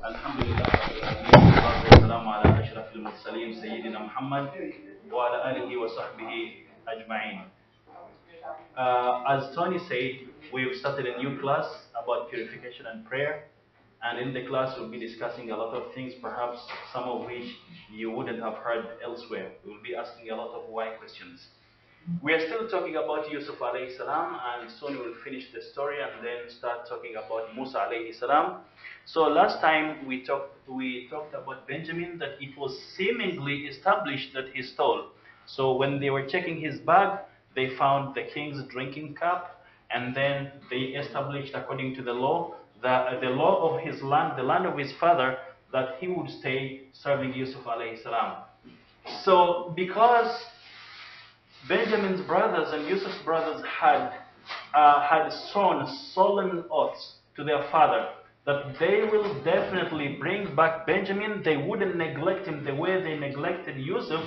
الحمد لله رب العالمين والصلاة والسلام على أشرف المرسلين سيدنا محمد وعلى آله وصحبه أجمعين. As Tony said, we've started a new class about purification and prayer. And in the class, we'll be discussing a lot of things, perhaps some of which you wouldn't have heard elsewhere. We'll be asking a lot of why questions. We are still talking about Yusuf alayhi salam, and soon we'll finish the story and then start talking about Musa alayhi salam. So last time we talked about Benjamin, that it was seemingly established that he stole. So when they were checking his bag, they found the king's drinking cup, and then they established, according to the law, the law of his land, the land of his father, that he would stay serving Yusuf alayhi salam. So because Benjamin's brothers and Yusuf's brothers had sworn solemn oaths to their father that they will definitely bring back Benjamin, they wouldn't neglect him the way they neglected Yusuf.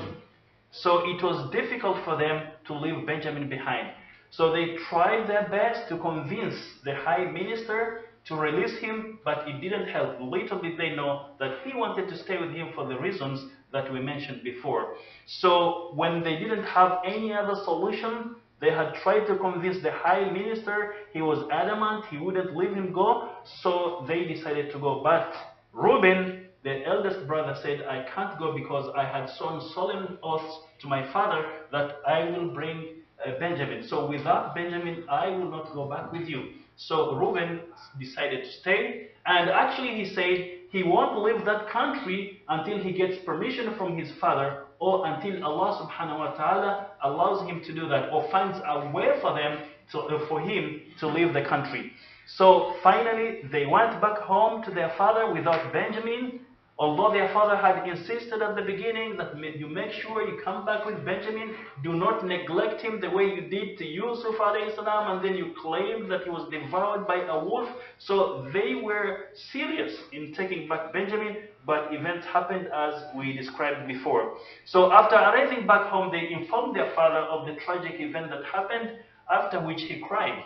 So it was difficult for them to leave Benjamin behind. So they tried their best to convince the high minister to release him, but it didn't help. Little did they know that he wanted to stay with him for the reasons that we mentioned before. So when they didn't have any other solution, they had tried to convince the high minister. He was adamant he wouldn't leave him go, so they decided to go. But Reuben, the eldest brother, said, I can't go because I had sworn solemn oaths to my father that I will bring Benjamin. So without Benjamin, I will not go back with you. So Reuben decided to stay, and actually he said he won't leave that country until he gets permission from his father, or until Allah subhanahu wa ta'ala allows him to do that, or finds a way for him to leave the country. So finally they went back home to their father without Benjamin, although their father had insisted at the beginning that you make sure you come back with Benjamin, do not neglect him the way you did to Yusuf alayhi salam, and then you claimed that he was devoured by a wolf. So they were serious in taking back Benjamin, but events happened as we described before. So after arriving back home, they informed their father of the tragic event that happened, after which he cried.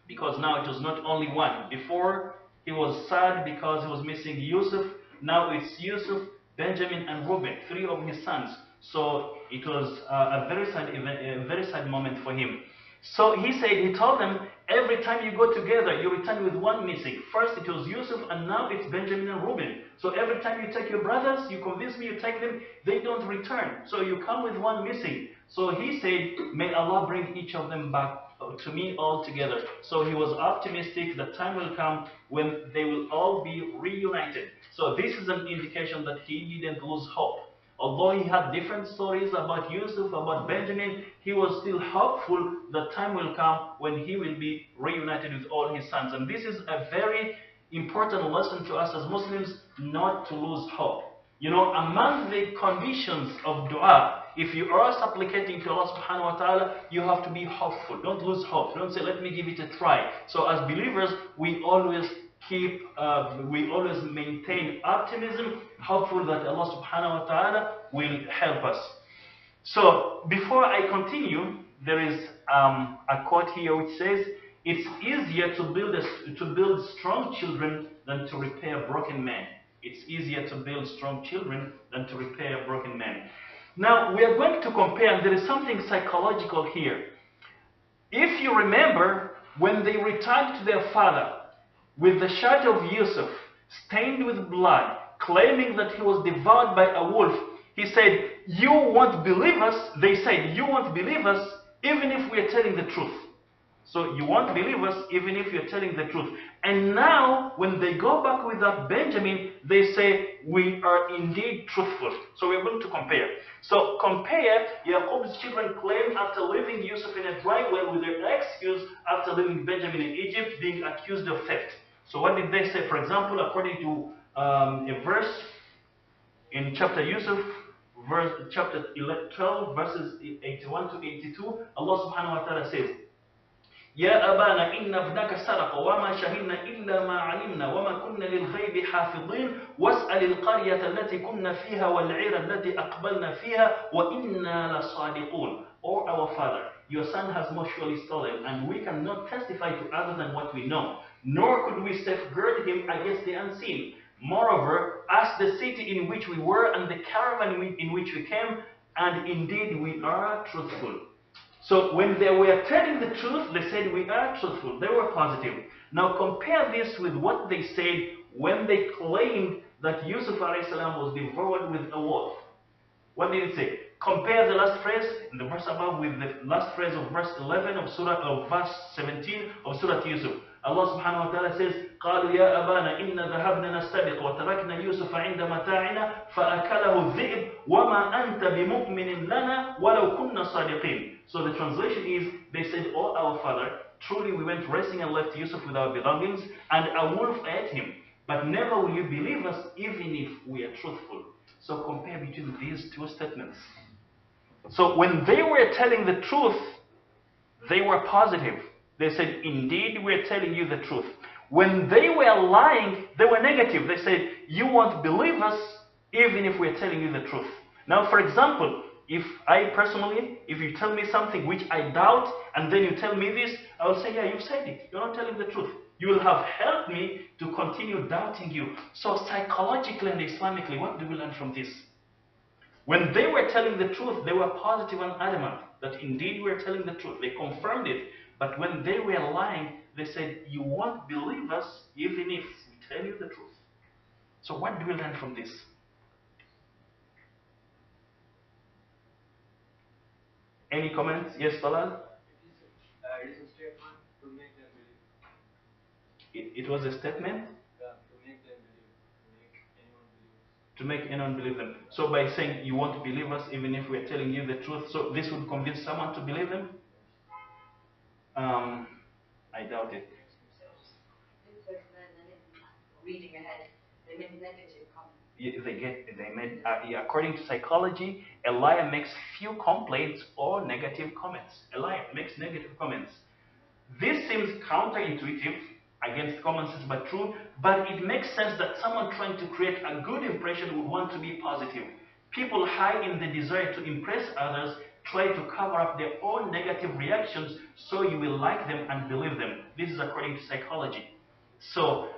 Because now it was not only one. Before, he was sad because he was missing Yusuf. Now it's Yusuf, Benjamin, and Reuben, three of his sons. So it was a very sad event, a very sad moment for him. So he told them, every time you go together, you return with one missing. First it was Yusuf, and now it's Benjamin and Reuben. So every time you take your brothers, you convince me, you take them, they don't return. So you come with one missing. So he said, may Allah bring each of them back to me all together. So he was optimistic that time will come when they will all be reunited. So this is an indication that he didn't lose hope. Although he had different stories about Yusuf, about Benjamin, he was still hopeful that time will come when he will be reunited with all his sons. And this is a very important lesson to us as Muslims, not to lose hope. You know, among the conditions of dua, if you are supplicating to Allah subhanahu wa ta'ala, you have to be hopeful. Don't lose hope. Don't say, let me give it a try. So as believers, we always maintain optimism, hopeful that Allah subhanahu wa ta'ala will help us. So before I continue, there is a quote here which says, it's easier to build strong children than to repair broken men. It's easier to build strong children than to repair broken men. Now we are going to compare, and there is something psychological here. If you remember, when they returned to their father with the shirt of Yusuf stained with blood, claiming that he was devoured by a wolf, he said, you won't believe us. They said, you won't believe us even if we are telling the truth. So you won't believe us even if you're telling the truth. And now, when they go back without Benjamin, they say, we are indeed truthful. So we're going to compare. So compare Yaqub's children claim after leaving Yusuf in a dry well with their excuse after leaving Benjamin in Egypt being accused of theft. So what did they say? For example, according to a verse in chapter Yusuf, chapter 12, verses 81 to 82, Allah subhanahu wa ta'ala says, يا أبانا إن ابنك سرق وما شهدنا إلا ما علمنا وما كنا للغيب حافظين واسأل القرية التي كنا فيها والعير التي أقبلنا فيها وإنا لصادقون. Or our father, your son has most surely stolen, and we cannot testify to other than what we know, nor could we safeguard him against the unseen. Moreover, ask the city in which we were and the caravan in which we came, and indeed we are truthful. So when they were telling the truth, they said we are truthful. They were positive. Now compare this with what they said when they claimed that Yusuf alayhi salam was devoured with a wolf. What did it say? Compare the last phrase in the verse above with the last phrase of verse 11 of verse 17 of Surah Yusuf. Allah subhanahu wa ta'ala says, قالوا يا أبانا إن ذهبنا نستبق وتركنا يوسف عند متاعنا فأكله الذئب وما أنت بمؤمن لنا ولو كنا صادقين. So the translation is, they said, "Oh our father, truly we went racing and left Yusuf with our belongings, and a wolf ate him. But never will you believe us even if we are truthful." So compare between these two statements. So when they were telling the truth, they were positive. They said, "Indeed, we are telling you the truth." When they were lying, they were negative. They said, "You won't believe us even if we're telling you the truth." Now, for example, if you tell me something which I doubt, and then you tell me this, I will say, "Yeah, you've said it. You're not telling the truth." You will have helped me to continue doubting you. So psychologically and Islamically, what do we learn from this? When they were telling the truth, they were positive and adamant that indeed we are telling the truth. They confirmed it. But when they were lying, they said, "You won't believe us even if we tell you the truth." So what do we learn from this? Any comments? Yes, Talal? It is a statement to make them believe. It was a statement? Yeah, to make them believe. To make anyone believe. To make anyone believe them. So by saying, "You won't believe us even if we're telling you the truth," so this would convince someone to believe them? I doubt it. Reading ahead, they made negative comments. According to psychology, a liar makes few complaints or negative comments. A liar makes negative comments. This seems counterintuitive against common sense, but true. But it makes sense that someone trying to create a good impression would want to be positive. People high in the desire to impress others try to cover up their own negative reactions so you will like them and believe them. This is according to psychology. So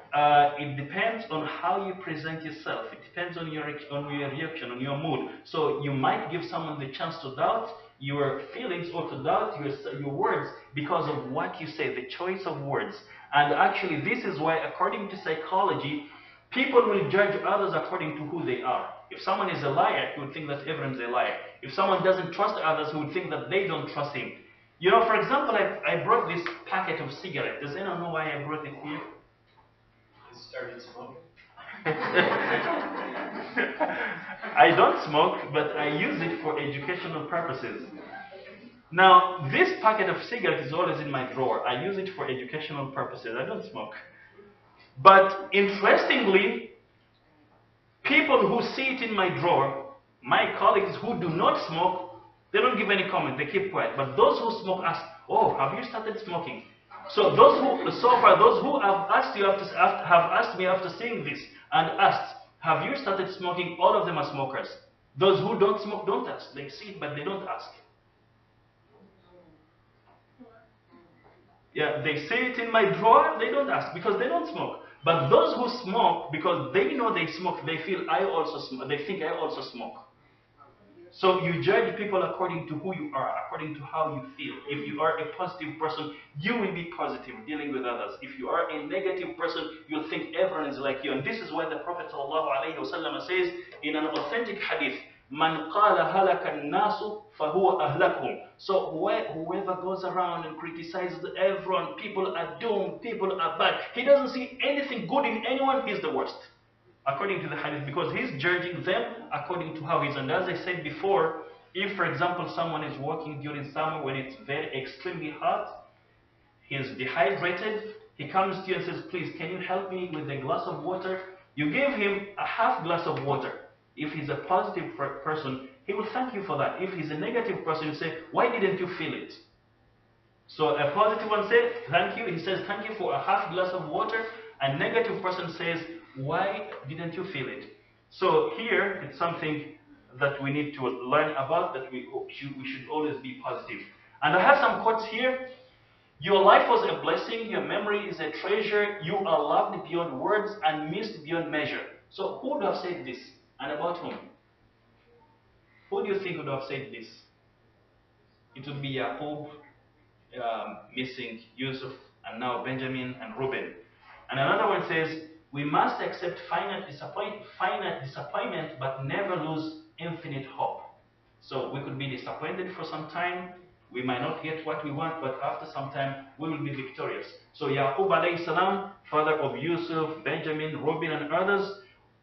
it depends on how you present yourself. It depends on your reaction, on your mood. So you might give someone the chance to doubt your feelings or to doubt your words because of what you say, the choice of words. And actually, this is why, according to psychology, people will judge others according to who they are. If someone is a liar, he would think that everyone's a liar. If someone doesn't trust others, he would think that they don't trust him. You know, for example, I brought this packet of cigarettes. Does anyone know why I brought it here? Started smoking. I don't smoke, but I use it for educational purposes. Now, this packet of cigarettes is always in my drawer. I use it for educational purposes. I don't smoke. But interestingly, people who see it in my drawer, my colleagues who do not smoke, they don't give any comment. They keep quiet. But those who smoke ask, "Oh, have you started smoking?" So those who have asked me after seeing this and asked, "Have you started smoking?" All of them are smokers. Those who don't smoke don't ask. They see it, but they don't ask. Yeah, they see it in my drawer, they don't ask because they don't smoke. But those who smoke, because they know they smoke, they feel I also smoke. They think I also smoke. So you judge people according to who you are, according to how you feel. If you are a positive person, you will be positive dealing with others. If you are a negative person, you'll think everyone is like you. And this is why the Prophet ﷺ says in an authentic hadith, "Man qala halaka nasu fahuwa ahlakum." So whoever goes around and criticizes everyone, people are doomed, people are bad, he doesn't see anything good in anyone, he's the worst. According to the hadith, because he's judging them according to how he is. And as I said before, if for example someone is walking during summer when it's very extremely hot, he is dehydrated, he comes to you and says, "Please, can you help me with a glass of water?" You give him a half glass of water. If he's a positive person, he will thank you for that. If he's a negative person, you say, "Why didn't you feel it?" So a positive one says, "Thank you." He says, "Thank you for a half glass of water." A negative person says, "Why didn't you feel it?" So here, it's something that we need to learn about, that we should always be positive. And I have some quotes here. "Your life was a blessing. Your memory is a treasure. You are loved beyond words and missed beyond measure. So who would have said this? And about whom? Who do you think would have said this? It would be Yaqub missing Yusuf, and now Benjamin and Reuben. And another one says, we must accept finite disappointment, but never lose infinite hope. So we could be disappointed for some time, we might not get what we want, but after some time we will be victorious. So Yaqub alayhi salam, father of Yusuf, Benjamin, Reuben and others,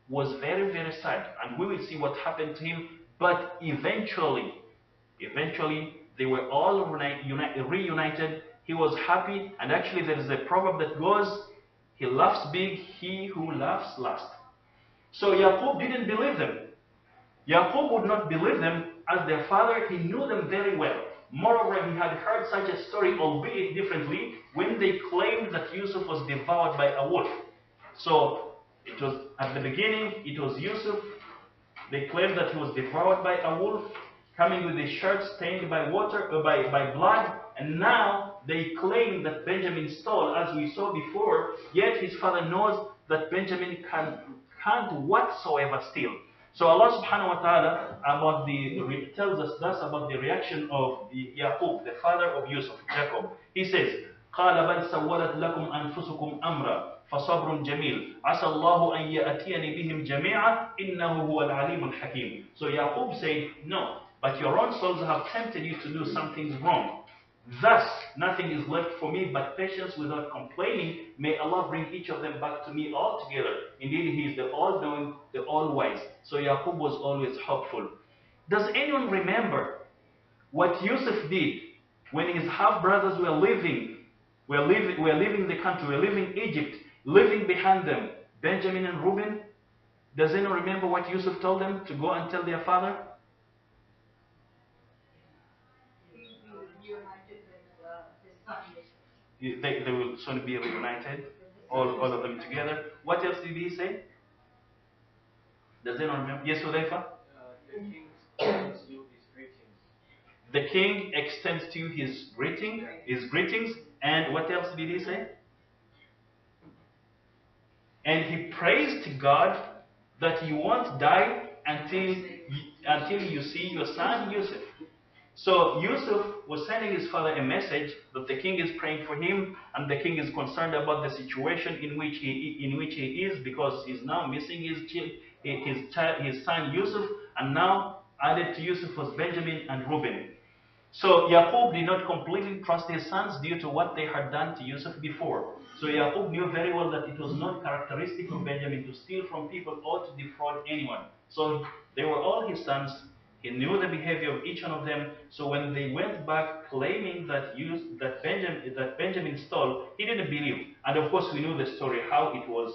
was very, very sad. And we will see what happened to him. But eventually, they were all reunited. He was happy. And actually there is a proverb that goes, he laughs big, he who laughs last. So Yaqub didn't believe them. Yaqub would not believe them as their father. He knew them very well. Moreover, he had heard such a story, albeit differently, when they claimed that Yusuf was devoured by a wolf. So it was at the beginning, it was Yusuf. They claimed that he was devoured by a wolf, coming with his shirt stained by water, by blood. And now they claim that Benjamin stole, as we saw before. Yet his father knows that Benjamin can't whatsoever steal. So Allah subhanahu wa ta'ala tells us thus about the reaction of Yaqub, the father of Yusuf, Jacob. He says, قال بل سولت لكم أنفسكم أمرا فصبر جميل عسى الله أن يأتيني بهم جميعا إنه هو العليم الحكيم. So Yaqub said, no, but your own souls have tempted you to do some things wrong. Thus, nothing is left for me but patience without complaining. May Allah bring each of them back to me altogether. Indeed, He is the all-knowing, the all-wise. So Yaqub was always hopeful. Does anyone remember what Yusuf did when his half-brothers were leaving the country, were leaving Egypt, leaving behind them Benjamin and Reuben? Does anyone remember what Yusuf told them to go and tell their father? They will soon be reunited, all of them together. What else did he say? Does anyone remember? Yes, Hudayfa? The king sends you his greetings. The king extends to you his greetings, and what else did he say? And he prays to God that you won't die until you see your son Yusuf. So Yusuf was sending his father a message that the king is praying for him, and the king is concerned about the situation in which he is, because he's now missing his son Yusuf, and now added to Yusuf was Benjamin and Reuben. So Yaqub did not completely trust his sons due to what they had done to Yusuf before. So Yaqub knew very well that it was not characteristic of Benjamin to steal from people or to defraud anyone. So they were all his sons. He knew the behavior of each one of them. So when they went back claiming that Benjamin stole, he didn't believe. And of course we knew the story, how it was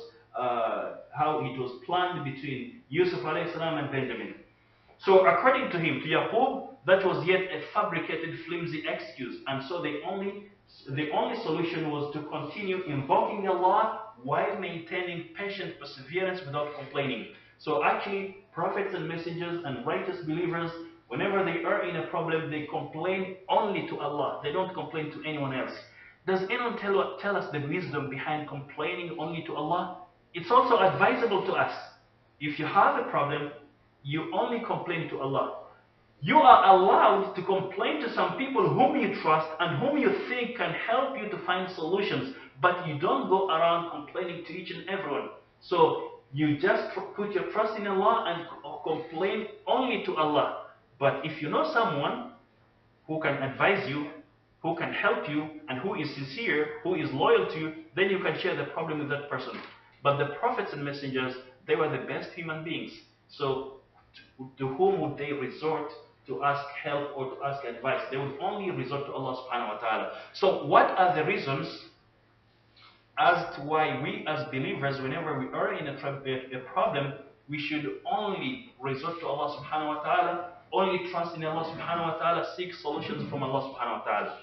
planned between Yusuf alayhi salam and Benjamin. So according to him, to Yaqub, that was yet a fabricated, flimsy excuse. And so the only solution was to continue invoking Allah while maintaining patient perseverance without complaining. So actually, prophets and messengers and righteous believers, whenever they are in a problem, they complain only to Allah. They don't complain to anyone else. Does anyone tell us the wisdom behind complaining only to Allah? It's also advisable to us. If you have a problem, you only complain to Allah. You are allowed to complain to some people whom you trust and whom you think can help you to find solutions, but you don't go around complaining to each and everyone. So you just put your trust in Allah and complain only to Allah. But if you know someone who can advise you, who can help you, and who is sincere, who is loyal to you, then you can share the problem with that person. But the prophets and messengers, they were the best human beings. So to whom would they resort to ask help or to ask advice? They would only resort to Allah subhanahu wa ta'ala. So what are the reasons as to why we as believers, whenever we are in a problem, we should only resort to Allah subhanahu wa ta'ala, only trust in Allah subhanahu wa ta'ala, seek solutions from Allah subhanahu wa ta'ala?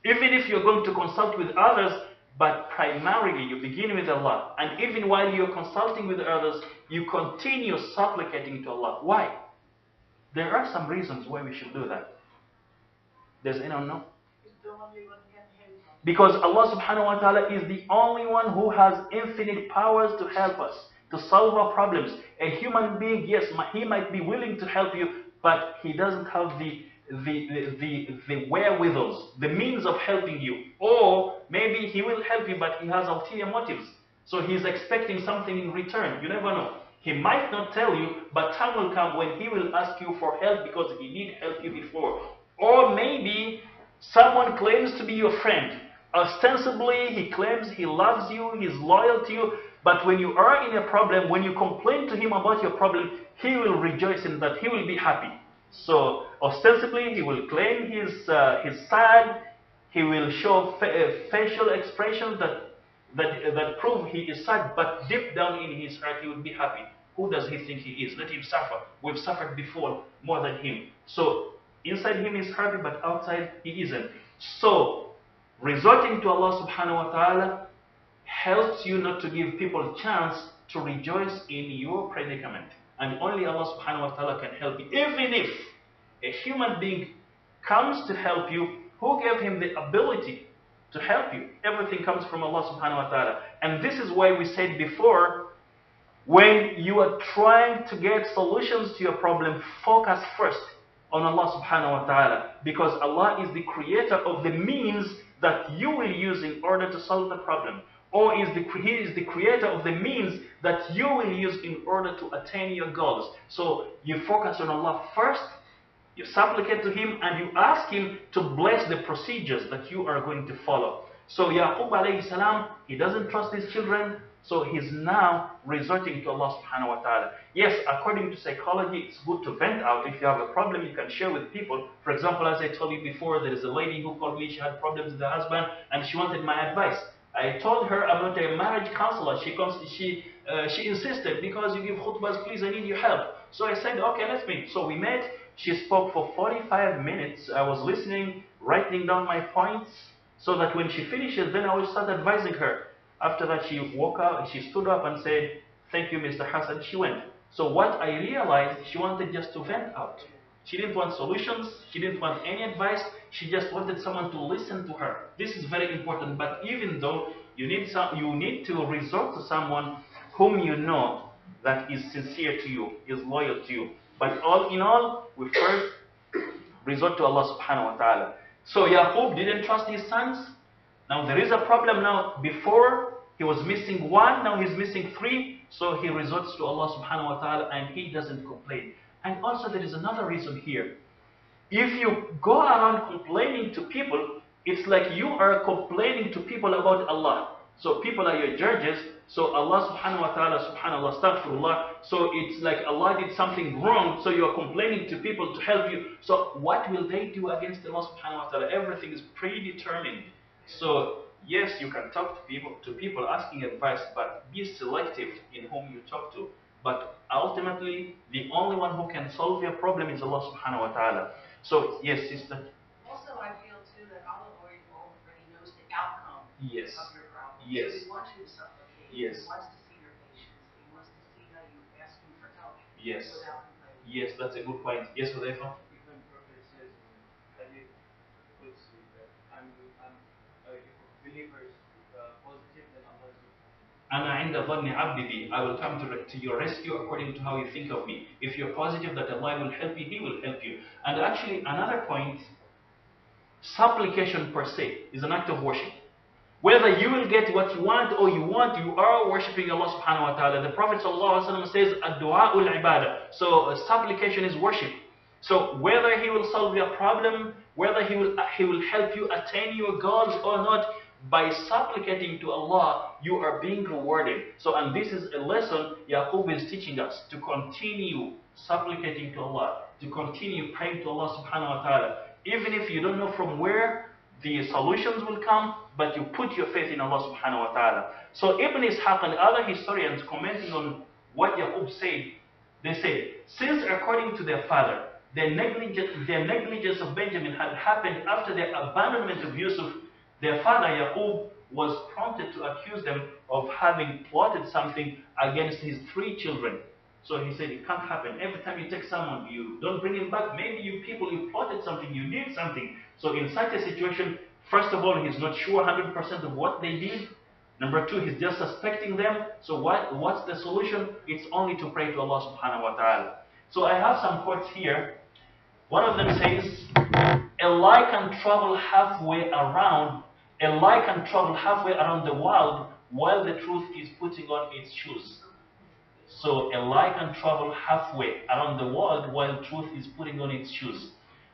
Even if you're going to consult with others, but primarily you begin with Allah, and even while you're consulting with others, you continue supplicating to Allah. Why? There are some reasons why we should do that. Does anyone know? Because Allah subhanahu wa ta'ala is the only one who has infinite powers to help us. to solve our problems. A human being, yes, he might be willing to help you, but he doesn't have the wherewithals, the means of helping you. Or maybe he will help you, but he has ulterior motives. So he's expecting something in return. You never know. He might not tell you, but time will come when he will ask you for help because he did help you before. Or maybe someone claims to be your friend. Ostensibly, he claims he loves you, he's loyal to you, but when you are in a problem, when you complain to him about your problem, he will rejoice in that, he will be happy. So, ostensibly, he will claim he's sad, he will show facial expressions that prove he is sad, but deep down in his heart, he will be happy. Who does he think he is? Let him suffer. We've suffered before more than him. So, inside him is happy, but outside he isn't. So, resorting to Allah subhanahu wa ta'ala helps you not to give people a chance to rejoice in your predicament. And only Allah subhanahu wa ta'ala can help you. Even if a human being comes to help you, who gave him the ability to help you? Everything comes from Allah subhanahu wa ta'ala. And this is why we said before, when you are trying to get solutions to your problem, focus first on Allah subhanahu wa ta'ala, because Allah is the creator of the means that you will use in order to solve the problem. Or He is the creator of the means that you will use in order to attain your goals. So you focus on Allah first, you supplicate to Him, and you ask Him to bless the procedures that you are going to follow. So Yaqub alayhi salam, he doesn't trust his children, so he's now resorting to Allah subhanahu wa ta'ala. Yes, according to psychology, it's good to vent out. If you have a problem, you can share with people. For example, as I told you before, there is a lady who called me, she had problems with her husband, and she wanted my advice. I told her I'm not a marriage counselor. She insisted, because you give khutbahs, please, I need your help. So I said, okay, let's meet. So we met. She spoke for 45 minutes. I was listening, writing down my points, so that when she finishes, then I will start advising her. After that, she woke up, she stood up and said, thank you, Mr. Hassan. She went. So what I realized, she wanted just to vent out. She didn't want solutions. She didn't want any advice. She just wanted someone to listen to her. This is very important. But even though you need to resort to someone whom you know that is sincere to you, is loyal to you. But all in all, we first resort to Allah subhanahu wa ta'ala. So Yaqub didn't trust his sons. Now there is a problem now. Before he was missing one, now he's missing three. So he resorts to Allah subhanahu wa ta'ala and he doesn't complain. And also there is another reason here. If you go around complaining to people, it's like you are complaining to people about Allah. So people are your judges. So Allah subhanahu wa ta'ala, subhanallah, astaghfirullah. So it's like Allah did something wrong. So you are complaining to people to help you. So what will they do against Allah subhanahu wa ta'ala? Everything is predetermined. So yes, you can talk to people asking advice, but be selective in whom you talk to. But ultimately, the only one who can solve your problem is Allah subhanahu wa ta'ala. So yes, sister. Also, I feel too that Allah already knows the outcome Yes. of your problem. Yes. So He wants you to supplicate. Yes. He wants to see your patience. He wants to see how you ask Him for help. Yes. Without complaining. Yes, that's a good point. Yes, Hudayfa? Even Prophet says in Hadith Qudsi that I'm believers positive, then Allah is أنا عند ظن عبدي بي. I will come to your rescue according to how you think of me. If you're positive that Allah will help you, He will help you. And actually, another point, supplication per se is an act of worship. Whether you will get what you want or you are worshipping Allah subhanahu wa ta'ala. The Prophet ﷺ says, Ad-du'a ul-ibadah. So supplication is worship. So whether He will solve your problem, whether He will help you attain your goals or not, by supplicating to Allah, you are being rewarded. So, and this is a lesson Yaqub is teaching us, to continue supplicating to Allah, to continue praying to Allah subhanahu wa ta'ala. Even if you don't know from where the solutions will come, but you put your faith in Allah subhanahu wa ta'ala. So Ibn Ishaq and other historians commenting on what Yaqub said, they say, since according to their father, their negligence of Benjamin had happened after their abandonment of Yusuf, their father Yaqub was prompted to accuse them of having plotted something against his three children. So he said, it can't happen. Every time you take someone, you don't bring him back. Maybe you plotted something, you did something. So in such a situation, first of all, he's not sure 100% of what they did. Number two, he's just suspecting them. So what's the solution? It's only to pray to Allah subhanahu wa ta'ala. So I have some quotes here. One of them says, a lie can travel halfway around, a lie can travel halfway around the world while the truth is putting on its shoes. So a lie can travel halfway around the world while truth is putting on its shoes.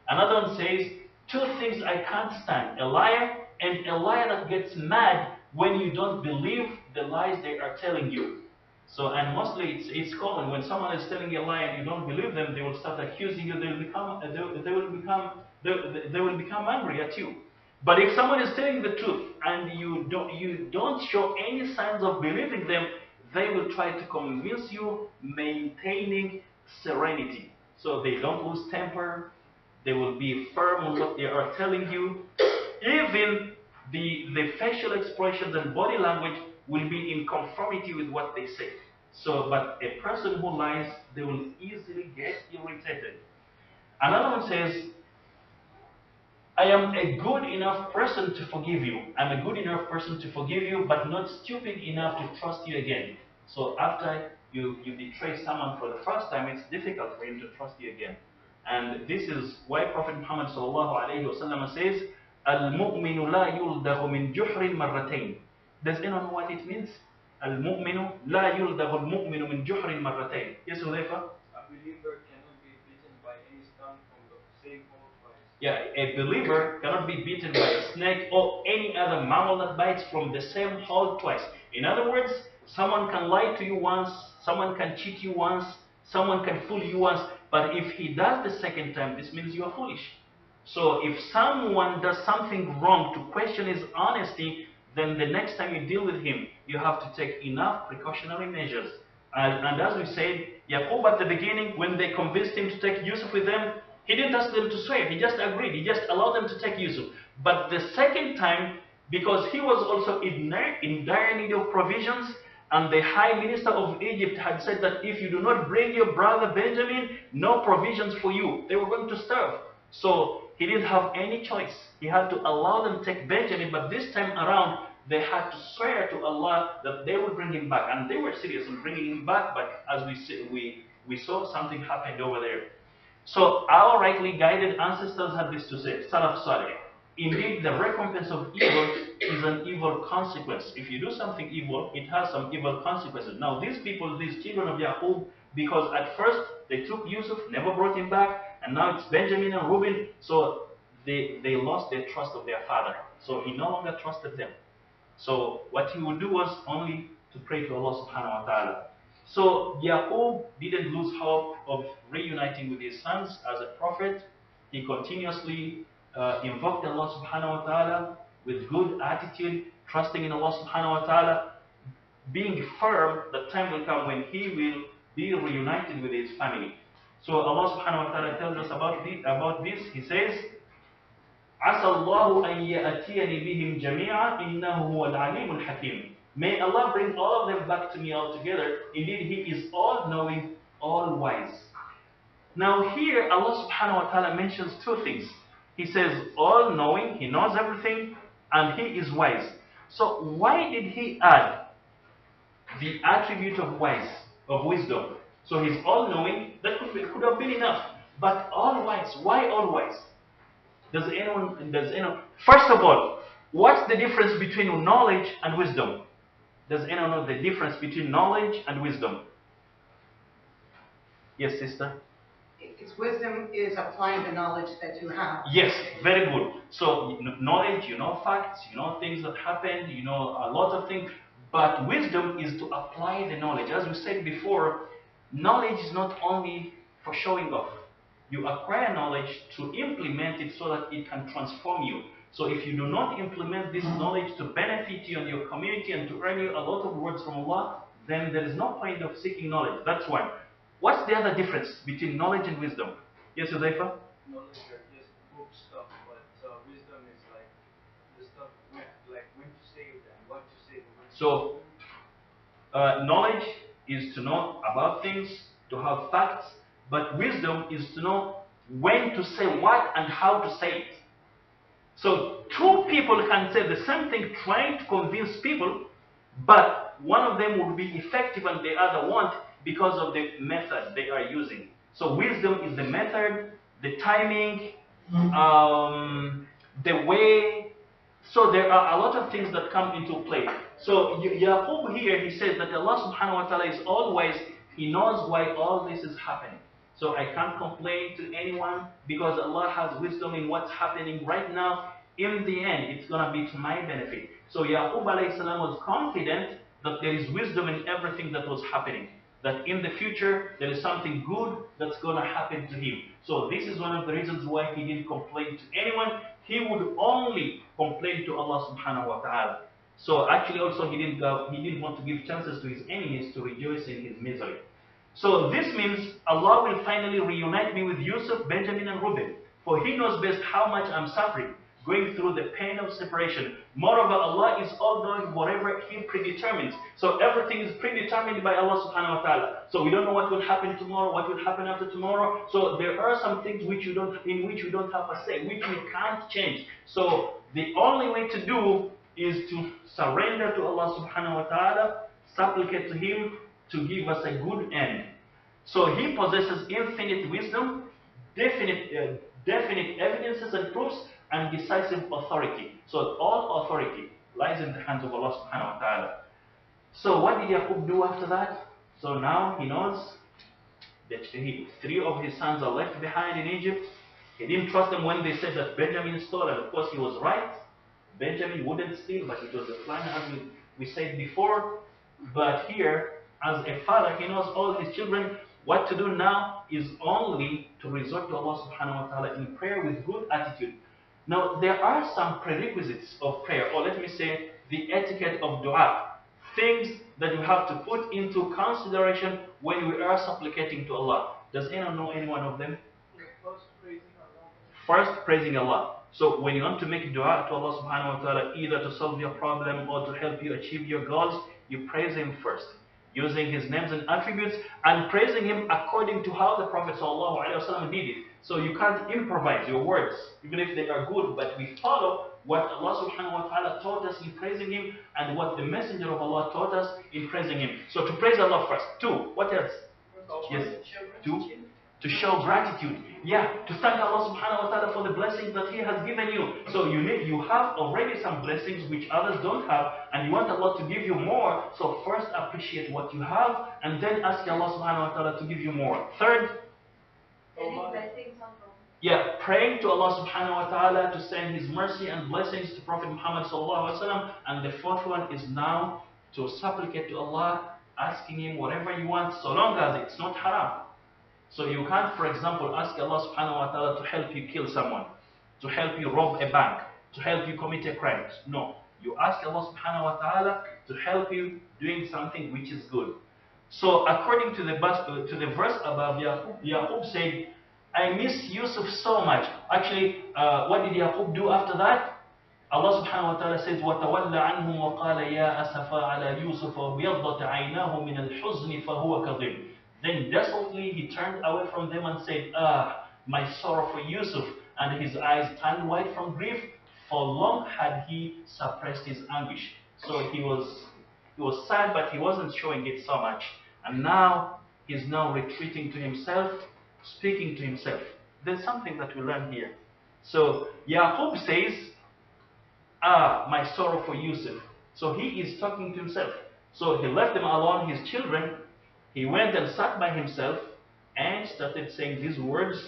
Another one says, two things I can't stand, a liar and a liar that gets mad when you don't believe the lies they are telling you. So, and mostly it's common when someone is telling you a lie and you don't believe them, they will start accusing you. They will become angry at you. But if someone is telling the truth and you don't show any signs of believing them, they will try to convince you, maintaining serenity. So they don't lose temper. They will be firm on what they are telling you. Even the facial expressions and body language will be in conformity with what they say. So, but a person who lies, they will easily get irritated. Another one says, I am a good enough person to forgive you. I'm a good enough person to forgive you, but not stupid enough to trust you again. So after you betray someone for the first time, it's difficult for him to trust you again. And this is why Prophet Muhammad says, Al-mu'minu la yuldahu min juhrin marratayn. Does anyone know what it means? Al-mu'minu la yuldahu al-mu'minu min juhrin marratayn. Yes, Hudayfa? A believer cannot be beaten by any stone from the same hole twice. Yeah, a believer cannot be beaten by a snake or any other mammal that bites from the same hole twice. In other words, someone can lie to you once, someone can cheat you once, someone can fool you once, but if he does the second time, this means you are foolish. So if someone does something wrong to question his honesty, then the next time you deal with him, you have to take enough precautionary measures. And as we said, Yaqub at the beginning, when they convinced him to take Yusuf with them, he didn't ask them to swear, he just agreed, he just allowed them to take Yusuf. But the second time, because he was also in dire need of provisions, and the high minister of Egypt had said that if you do not bring your brother Benjamin, no provisions for you. They were going to starve. So he didn't have any choice. He had to allow them to take Benjamin, but this time around, they had to swear to Allah that they would bring him back. And they were serious in bringing him back, but as we saw, something happened over there. So our rightly guided ancestors had this to say, Salaf Saleh. Indeed, the recompense of evil is an evil consequence. If you do something evil, it has some evil consequences. Now, these people, these children of Yaqub, because at first they took Yusuf, never brought him back, and now it's Benjamin and Reuben, so they lost their trust of their father. So he no longer trusted them. So what he would do was only to pray to Allah subhanahu wa ta'ala. So Yaqub didn't lose hope of reuniting with his sons as a prophet. He continuously invoked Allah subhanahu wa ta'ala with good attitude, trusting in Allah subhanahu wa ta'ala, being firm that time will come when he will be reunited with his family. So Allah subhanahu wa ta'ala tells us about this. He says, عسى الله أن يأتيني بهم جميعا إنه هو العليم الحكيم. May Allah bring all of them back to me all together. Indeed, He is all-knowing, all-wise. Now here, Allah subhanahu wa ta'ala mentions two things. He says all-knowing, He knows everything, and He is wise. So why did He add the attribute of wise, of wisdom? So He's all-knowing, that could have been enough. But all-wise, why all-wise? Does anyone? First of all, what's the difference between knowledge and wisdom? Does anyone know the difference between knowledge and wisdom? Yes, sister? It's wisdom is applying the knowledge that you have. Yes, very good. So knowledge, you know facts, you know things that happened, you know a lot of things. But wisdom is to apply the knowledge. As we said before, knowledge is not only for showing off. You acquire knowledge to implement it so that it can transform you. So if you do not implement this knowledge to benefit you and your community and to earn you a lot of rewards from Allah, then there is no point of seeking knowledge. That's one. What's the other difference between knowledge and wisdom? Yes, Hudayfa? Knowledge are just book stuff, but wisdom is like the stuff when to say it and what to say. So, knowledge is to know about things, to have facts, but wisdom is to know when to say what and how to say it. So two people can say the same thing trying to convince people, But one of them will be effective and the other won't because of the method they are using. So wisdom is the method, the timing, the way. So there are a lot of things that come into play. So Yaqub here, he says that Allah subhanahu wa ta'ala is always, He knows why all this is happening. So I can't complain to anyone because Allah has wisdom in what's happening right now. In the end, it's going to be to my benefit. So Yaqub alayhi salam was confident that there is wisdom in everything that was happening. That in the future, there is something good that's going to happen to him. So this is one of the reasons why he didn't complain to anyone. He would only complain to Allah subhanahu wa ta'ala. So actually also he didn't want to give chances to his enemies to rejoice in his misery. So this means Allah will finally reunite me with Yusuf, Benjamin and Reuben. For He knows best how much I'm suffering, going through the pain of separation. Moreover, Allah is all-knowing whatever He predetermines. So everything is predetermined by Allah subhanahu wa ta'ala. So we don't know what will happen tomorrow, what will happen after tomorrow. So there are some things in which we don't have a say, which we can't change. So the only way to do is to surrender to Allah subhanahu wa ta'ala, supplicate to Him to give us a good end. So He possesses infinite wisdom, definite evidences and proofs, and decisive authority. So all authority lies in the hands of Allah subhanahu wa ta'ala. So what did Yaqub do after that? So now he knows that three of his sons are left behind in Egypt. He didn't trust them when they said that Benjamin stole, and of course he was right. Benjamin wouldn't steal, but it was a plan as we said before. But here, as a father, he knows all his children. What to do now is only to resort to Allah subhanahu wa ta'ala in prayer with good attitude. Now, there are some prerequisites of prayer, or let me say, the etiquette of dua. Things that you have to put into consideration when we are supplicating to Allah. Does anyone know any one of them? First praising Allah. First, praising Allah. So when you want to make dua to Allah subhanahu wa ta'ala, either to solve your problem or to help you achieve your goals, you praise Him first, using His names and attributes, and praising Him according to how the Prophet sallallahu alaihi wasallam did it. So you can't improvise your words, even if they are good, but we follow what Allah subhanahu wa ta'ala taught us in praising Him and what the Messenger of Allah taught us in praising Him. So to praise Allah first. Two, what else? Yes, to show gratitude. Yeah, to thank Allah subhanahu wa ta'ala for the blessings that He has given you. So you have already some blessings which others don't have, and you want Allah to give you more. So first appreciate what you have, and then ask Allah subhanahu wa ta'ala to give you more. Third, yeah, praying to Allah subhanahu wa ta'ala to send His mercy and blessings to Prophet Muhammad sallallahu alaihi wasallam. And the fourth one is now to supplicate to Allah, asking Him whatever you want, so long as it's not haram. So you can't, for example, ask Allah subhanahu wa ta'ala to help you kill someone, to help you rob a bank, to help you commit a crime. No. You ask Allah subhanahu wa ta'ala to help you doing something which is good. So according to the verse above, Yaqub said, I miss Yusuf so much. Actually, what did Yaqub do after that? Allah subhanahu wa ta'ala says, وَتَوَلَّ عَنْهُمْ وَقَالَ يَا أَسَفَا عَلَى يُوسُفَ وَبْيَضَّتْ عَيْنَاهُ مِنَ الْحُزْنِ فَهُوَ كَظِيمٌ. Then desolately he turned away from them and said, my sorrow for Yusuf, and his eyes turned white from grief, for long had he suppressed his anguish. So he was sad, but he wasn't showing it so much. And now he's now retreating to himself, speaking to himself. There's something that we learn here. So Yaqub says, my sorrow for Yusuf. So he is talking to himself. So he left them alone, his children. He went and sat by himself and started saying these words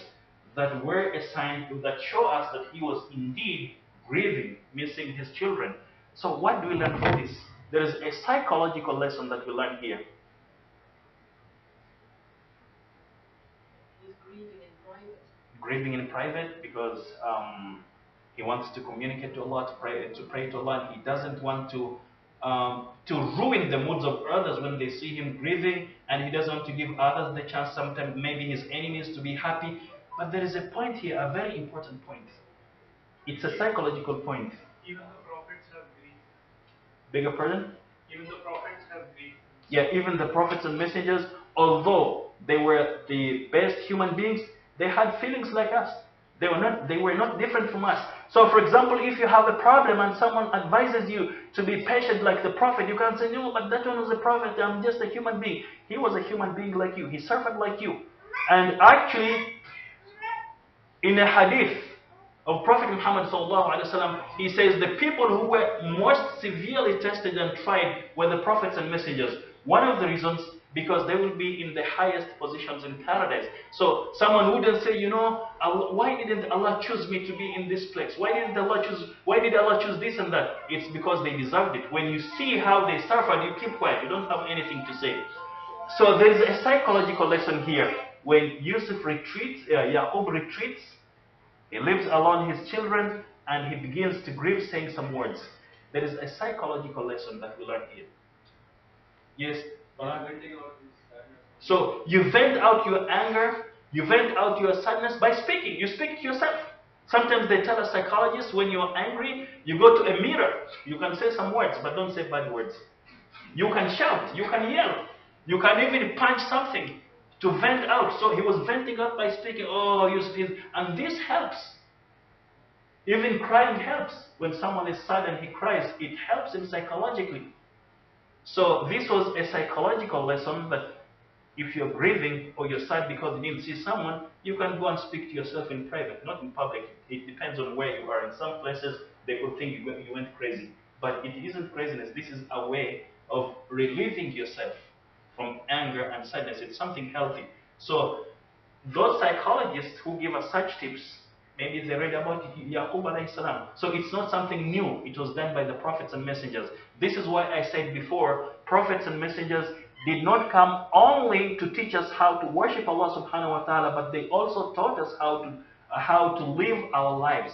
that were a sign that show us that he was indeed grieving, missing his children. So what do we learn from this? There is a psychological lesson that we learn here. He's grieving in private. Grieving in private because he wants to communicate to Allah, to pray to Allah. He doesn't want to ruin the moods of others when they see him grieving, and he doesn't want to give others the chance, sometimes maybe his enemies, to be happy. But there is a point here, a very important point. It's a psychological point. Even the prophets have grief. Beg your pardon? Even the prophets have grief. Yeah, even the prophets and messengers, although they were the best human beings, they had feelings like us. They were not different from us. So, for example, if you have a problem and someone advises you to be patient like the Prophet, you can say, no, but that one was a Prophet, I'm just a human being. He was a human being like you, he suffered like you. And actually, in a hadith of Prophet Muhammad ﷺ, he says the people who were most severely tested and tried were the prophets and messengers. One of the reasons, because they will be in the highest positions in paradise. So someone wouldn't say, why didn't Allah choose me to be in this place? Why did Allah choose this and that? It's because they deserved it. When you see how they suffered, you keep quiet. You don't have anything to say. So there is a psychological lesson here. When Yaqub retreats, he leaves alone his children and he begins to grieve, saying some words. There is a psychological lesson that we learn here. Yes? So you vent out your anger, you vent out your sadness by speaking. You speak to yourself. Sometimes they tell us psychologists, when you're angry, you go to a mirror. You can say some words, but don't say bad words. You can shout, you can yell, you can even punch something to vent out. So he was venting out by speaking, oh, Yusuf, and this helps. Even crying helps. When someone is sad and he cries, it helps him psychologically. So this was a psychological lesson that if you're grieving or you're sad because you didn't see someone, you can go and speak to yourself in private, not in public. It depends on where you are. In some places, they could think you went crazy. But it isn't craziness. This is a way of relieving yourself from anger and sadness. It's something healthy. So those psychologists who give us such tips, maybe they read about Yaqub alayhi salam. So it's not something new. It was done by the prophets and messengers. This is why I said before, prophets and messengers did not come only to teach us how to worship Allah subhanahu wa ta'ala, but they also taught us how to live our lives,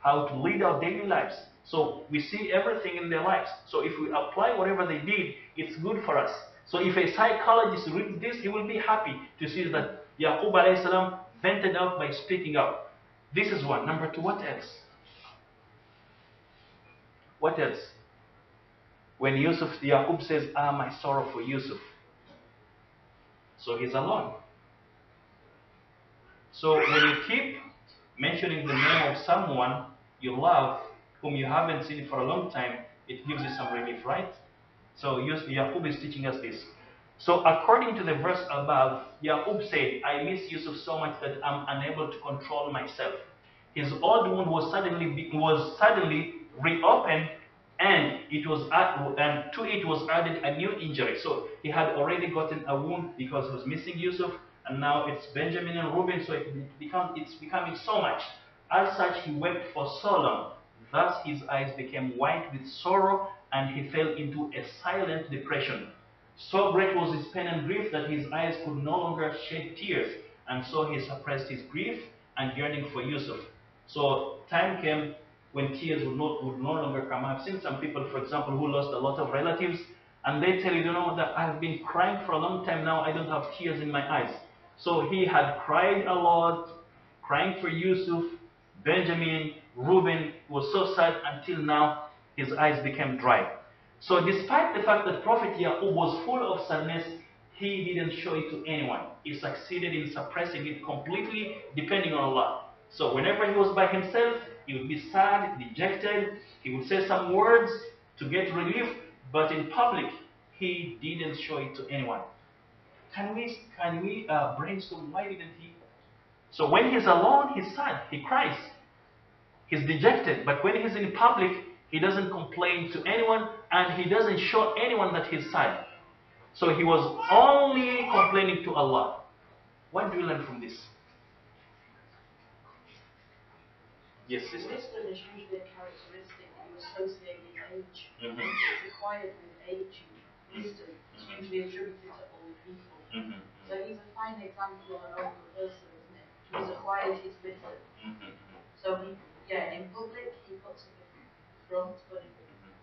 how to lead our daily lives. So we see everything in their lives. So if we apply whatever they did, it's good for us. So if a psychologist reads this, he will be happy to see that Yaqub alayhi salam vented out by speaking out. This is one. Number two, what else? What else? When Yaqub says, my sorrow for Yusuf. So he's alone. So when you keep mentioning the name of someone you love, whom you haven't seen for a long time, it gives you some relief, right? So Yaqub is teaching us this. So according to the verse above, Yaqub said, I miss Yusuf so much that I'm unable to control myself. His old wound was suddenly reopened, and to it was added a new injury. So he had already gotten a wound because he was missing Yusuf, and now it's Benjamin and Reuben, so it's becoming so much. As such, he wept for so long. Thus his eyes became white with sorrow, and he fell into a silent depression. So great was his pain and grief that his eyes could no longer shed tears, and so he suppressed his grief and yearning for Yusuf. So time came when tears would no longer come. I've seen some people, for example, who lost a lot of relatives, and they tell you, that I've been crying for a long time now, I don't have tears in my eyes. So he had cried a lot, crying for Yusuf, Benjamin, Reuben. He was so sad until now his eyes became dry. So despite the fact that Prophet Yaqub was full of sadness, he didn't show it to anyone. He succeeded in suppressing it completely, depending on Allah. So whenever he was by himself, he would be sad, dejected. He would say some words to get relief, but in public, he didn't show it to anyone. Can we brainstorm? Why didn't he? So when he's alone, he's sad. He cries. He's dejected. But when he's in public, he doesn't complain to anyone, and he doesn't show anyone that he's sad. So he was only complaining to Allah. What do we learn from this? Yes, sister. Wisdom is usually a characteristic that you associate with age. Mm-hmm. It's acquired with age. Wisdom is usually attributed to old people. Mm-hmm. So he's a fine example of an older person, isn't it? He's acquired his wisdom. Mm-hmm. So in public he puts up a front, but in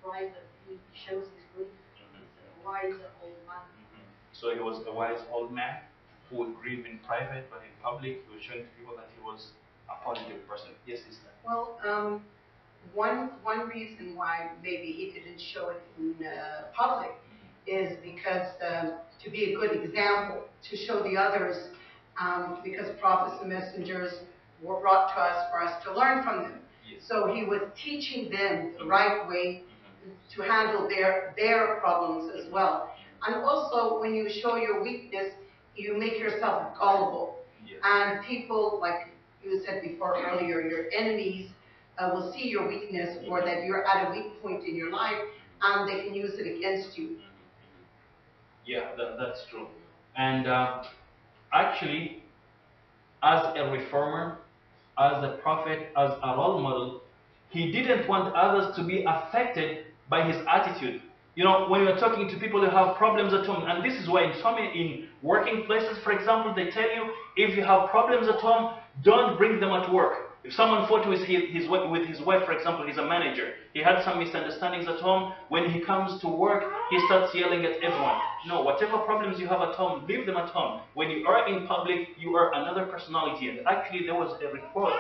private he shows his grief. He's a wiser old man. Mm-hmm. So he was a wise old man who would grieve in private, but in public he was showing to people that he was a positive person. Yes, sister. Well, one reason why maybe he didn't show it in public is because to be a good example, to show the others, because prophets and messengers were brought to us for us to learn from them. So he was teaching them the right way to handle their problems as well. And also, when you show your weakness, you make yourself gullible. And people, like you said before earlier, your enemies will see your weakness or that you're at a weak point in your life, and they can use it against you. Yeah, that's true. And actually, as a reformer, as a prophet, as a role model, he didn't want others to be affected by his attitude. You know, when you're talking to people who have problems at home, and this is why in in working places, for example, they tell you if you have problems at home, don't bring them at work. If someone fought with with his wife, for example, he's a manager, he had some misunderstandings at home, when he comes to work, he starts yelling at everyone. No, whatever problems you have at home, leave them at home. When you are in public, you are another personality. And actually, there was a report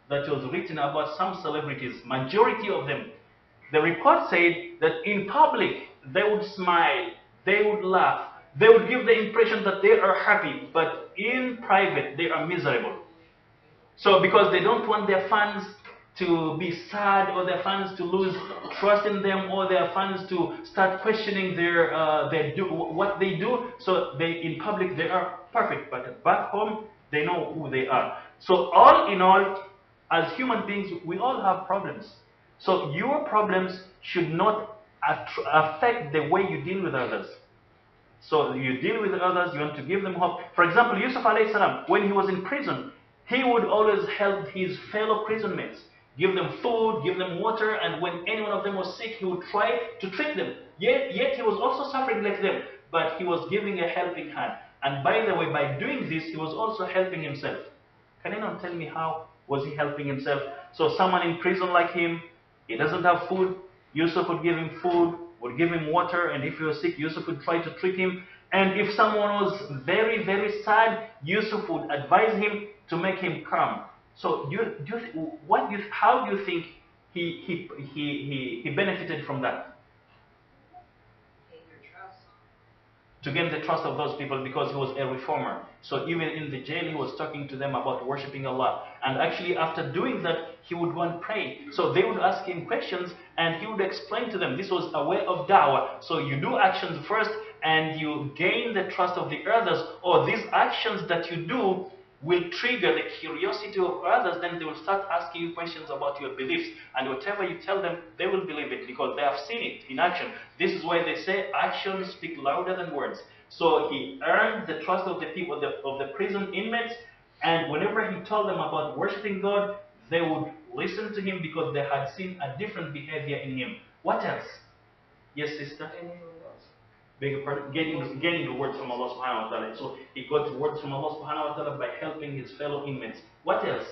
that was written about some celebrities, majority of them. The report said that in public, they would smile, they would laugh, they would give the impression that they are happy, but in private, they are miserable. So because they don't want their fans to be sad, or their fans to lose trust in them, or their fans to start questioning what they do, so they in public they are perfect, but back home they know who they are. So all in all, as human beings, we all have problems. So your problems should not affect the way you deal with others. So you deal with others, you want to give them hope. For example, Yusuf alayhi salam, when he was in prison, he would always help his fellow prison mates. Give them food, give them water, and when any one of them was sick, he would try to treat them. Yet he was also suffering like them, but he was giving a helping hand. And by the way, by doing this, he was also helping himself. Can anyone tell me how was he helping himself? So someone in prison like him, he doesn't have food, Yusuf would give him food, would give him water, and if he was sick, Yusuf would try to treat him. And if someone was very, very sad, Yusuf would advise him to make him calm. So how do you think he benefited from that? To gain the trust of those people, because he was a reformer. So even in the jail, he was talking to them about worshipping Allah. And actually, after doing that, he would go and pray. So they would ask him questions, and he would explain to them. This was a way of da'wah. So you do actions first, and you gain the trust of the others, or these actions that you do will trigger the curiosity of others. Then they will start asking you questions about your beliefs, and whatever you tell them, they will believe it because they have seen it in action. This is why they say actions speak louder than words. So he earned the trust of the people, of the prison inmates, and whenever he told them about worshiping God, they would listen to him because they had seen a different behavior in him. What else? Yes, sister? Beg your pardon? Getting the words from Allah subhanahu wa ta'ala. So he got the words from Allah subhanahu wa ta'ala by helping his fellow inmates. What else?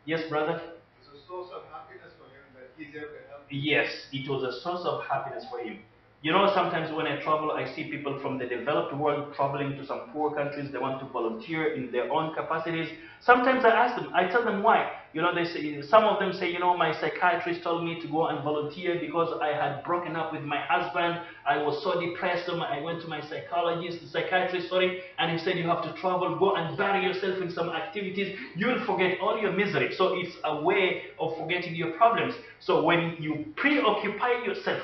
Yes, brother? It's a source of happiness for him that he's able to help. Yes, it was a source of happiness for him. You know, sometimes when I travel, I see people from the developed world traveling to some poor countries. They want to volunteer in their own capacities. Sometimes I ask them, I tell them why. You know, they say, some of them say, you know, my psychiatrist told me to go and volunteer because I had broken up with my husband. I was so depressed. So I went to my psychiatrist, and he said, you have to travel, go and bury yourself in some activities. You'll forget all your misery. So it's a way of forgetting your problems. So when you preoccupy yourself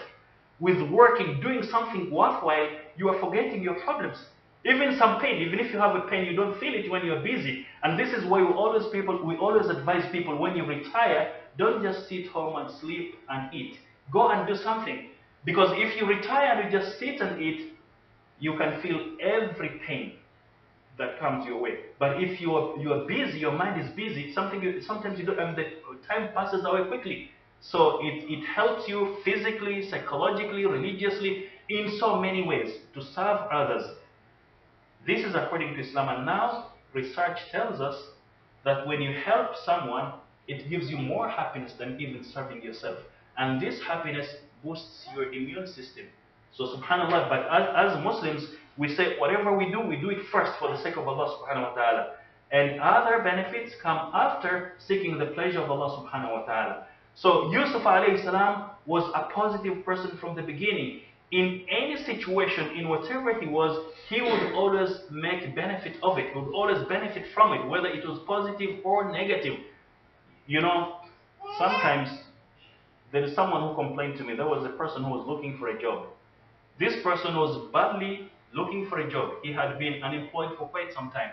with working, doing something worthwhile, you are forgetting your problems. Even some pain, even if you have a pain, you don't feel it when you're busy. And this is why we always advise people, when you retire, don't just sit home and sleep and eat. Go and do something. Because if you retire and you just sit and eat, you can feel every pain that comes your way. But if you are busy, your mind is busy, sometimes you don't, and the time passes away quickly. So it helps you physically, psychologically, religiously, in so many ways to serve others. This is according to Islam. And now research tells us that when you help someone, it gives you more happiness than even serving yourself. And this happiness boosts your immune system. So subhanAllah, but as Muslims, we say whatever we do it first for the sake of Allah subhanahu wa ta'ala. And other benefits come after seeking the pleasure of Allah subhanahu wa ta'ala. So Yusuf alayhi salam was a positive person from the beginning. In any situation, in whatever he was, he would always make benefit of it. He would always benefit from it, whether it was positive or negative. You know, sometimes there is someone who complained to me. There was a person who was looking for a job. This person was badly looking for a job. He had been unemployed for quite some time.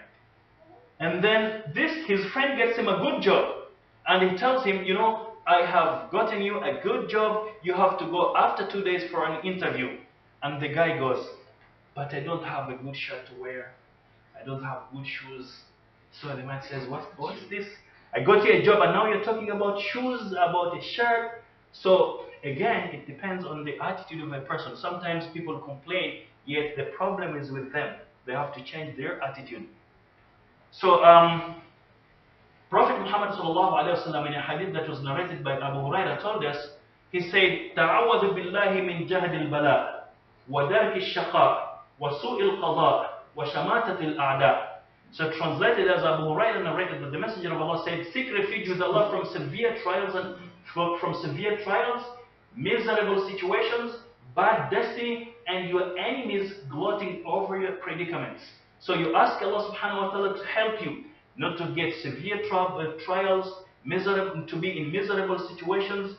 And then his friend gets him a good job. And he tells him, you know, I have gotten you a good job. You have to go after 2 days for an interview. And the guy goes, but I don't have a good shirt to wear. I don't have good shoes. So the man says, what's this? I got you a job and now you're talking about shoes, about a shirt. So again, it depends on the attitude of a person. Sometimes people complain, yet the problem is with them. They have to change their attitude. So Prophet Muhammad sallallahu alaihi wasallam, in a hadith that was narrated by Abu Hurairah, told us, he said, "Ta'awwadu billahi min jahdi al-bala, wa darki al-shaqa, wa su'i al-qada, wa shamatati al-a'da." So translated as Abu Hurairah narrated that the Messenger of Allah said, "Seek refuge with Allah from severe trials miserable situations, bad destiny, and your enemies gloating over your predicaments." So you ask Allah subhanahu wa ta'ala to help you not to get severe trials, to be in miserable situations,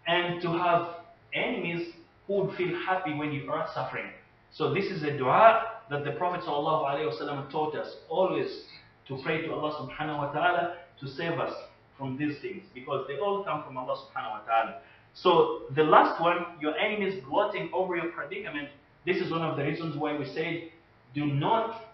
and to have enemies who would feel happy when you are suffering. So this is a dua that the Prophet ﷺ taught us always to pray to Allah subhanahu wa ta'ala to save us from these things, because they all come from Allah subhanahu wa ta'ala. So the last one, your enemies gloating over your predicament, this is one of the reasons why we say, do not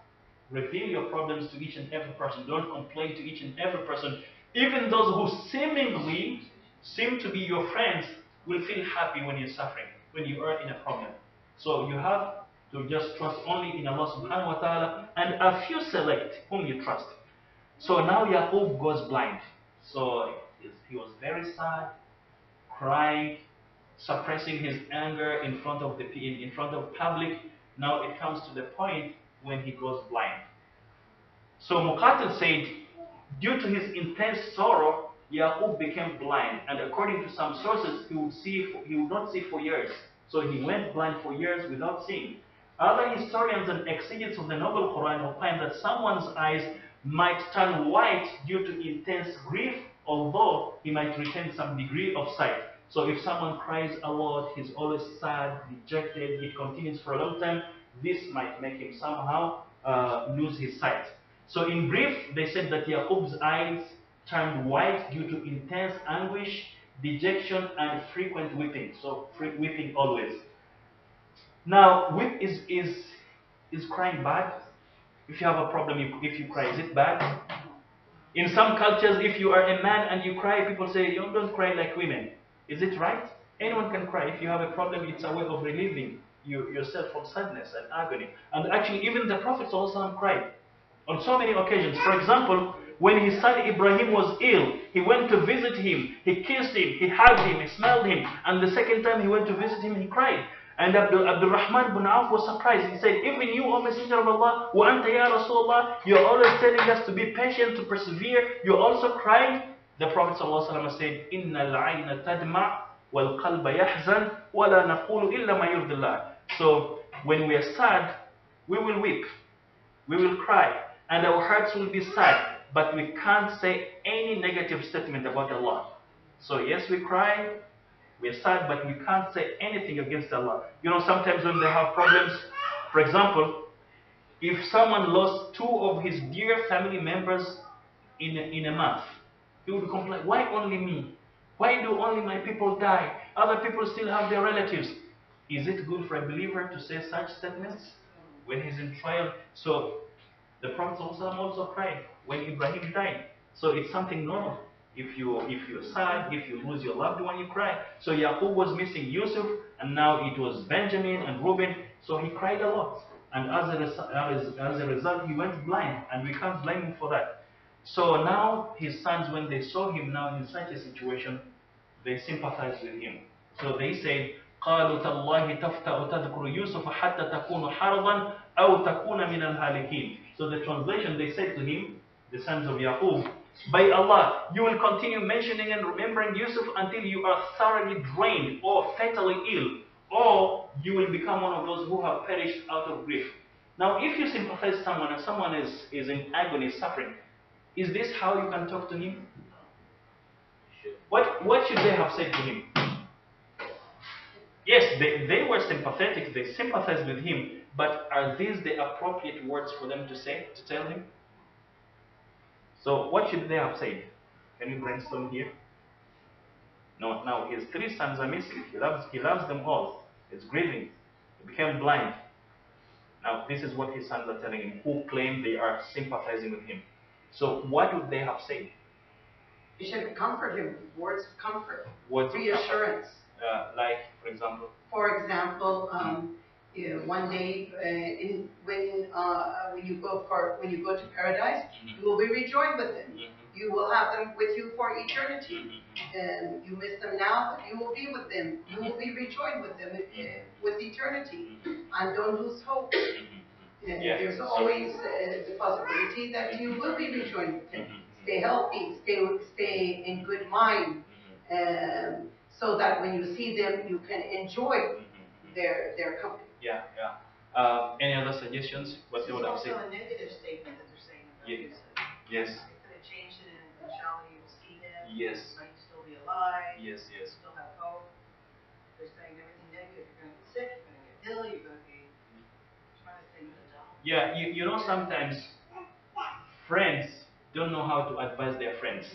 reveal your problems to each and every person. Don't complain to each and every person. Even those who seemingly seem to be your friends will feel happy when you're suffering, when you are in a problem. So you have to just trust only in Allah subhanahu wa ta'ala, and a few select whom you trust. So now Yaqub goes blind. So he was very sad, crying, suppressing his anger in front of public. Now it comes to the point when he goes blind. So Muqatil said, due to his intense sorrow, Yaqub became blind, and according to some sources, he would not see for years. So he went blind for years without seeing. Other historians and exegetes of the Noble Quran opine that someone's eyes might turn white due to intense grief, although he might retain some degree of sight. So if someone cries a lot, he's always sad, dejected, it continues for a long time, this might make him somehow lose his sight. So in brief, they said that Yaqub's eyes turned white due to intense anguish, dejection, and frequent weeping. So weeping always. Now, is crying bad? If you have a problem, if you cry, is it bad? In some cultures, if you are a man and you cry, people say, you don't cry like women. Is it right? Anyone can cry. If you have a problem, it's a way of relieving yourself from sadness and agony. And actually, even the Prophet ﷺ cried on so many occasions. For example, when his son Ibrahim was ill, he went to visit him, he kissed him, he hugged him, he smelled him, and the second time he went to visit him, he cried. And Abdul Rahman bin Auf was surprised. He said, even you, O Messenger of Allah, wa anta ya Rasulullah, you're always telling us to be patient, to persevere, you're also crying. The Prophet ﷺ said, Inna al-ayna tadma' wal-qalba yahzan wa la naqulu illa ma yurdillah. So when we are sad, we will weep, we will cry, and our hearts will be sad, but we can't say any negative statement about Allah. So yes, we cry, we're sad, but we can't say anything against Allah. You know, sometimes when they have problems, for example, if someone lost 2 of his dear family members in a month, he would complain, why only me? Why do only my people die? Other people still have their relatives. Is it good for a believer to say such statements when he's in trial? So the Prophet also cried when Ibrahim died. So it's something normal. If you're sad, if you lose your loved one, you cry. So Yaqub was missing Yusuf, and now it was Benjamin and Reuben. So he cried a lot. And as a result, he went blind, and we can't blame him for that. So now his sons, when they saw him now in such a situation, they sympathized with him. So they said, قالوا تالله تفتأ تذكر يوسف حتى تكون حرضا أو تكون من الهالكين. So the translation, they said to him, the sons of Yaqub, by Allah, you will continue mentioning and remembering Yusuf until you are thoroughly drained or fatally ill, or you will become one of those who have perished out of grief. Now, if you sympathize with someone and someone is in agony, suffering, is this how you can talk to him? What should they have said to him? Yes, they were sympathetic, they sympathized with him, but are these the appropriate words for them to say, to tell him? So what should they have said? Can you brainstorm here? No, now his three sons are missing. He loves them all. He's grieving. He became blind. Now this is what his sons are telling him, who claim they are sympathizing with him. So what would they have said? You should comfort him. Words of comfort. Words of reassurance. Like, for example? For example, one day when you go to paradise, you will be rejoined with them. You will have them with you for eternity. And you miss them now, but you will be with them. You will be rejoined with them with eternity. And don't lose hope. There's always the possibility that you will be rejoined with them. Stay healthy. Stay in good mind. So that when you see them, you can enjoy their company. Yeah. Any other suggestions? What they would have said? It's also a negative statement that they're saying about Yusuf. Yes. They could have changed it in inshallah you will see him. Yes. You might still be alive. Yes. Still have hope. They're saying everything negative. You're going to get sick. You're going to get ill. You're going to be trying to think of the down. Yeah, you know sometimes friends don't know how to advise their friends.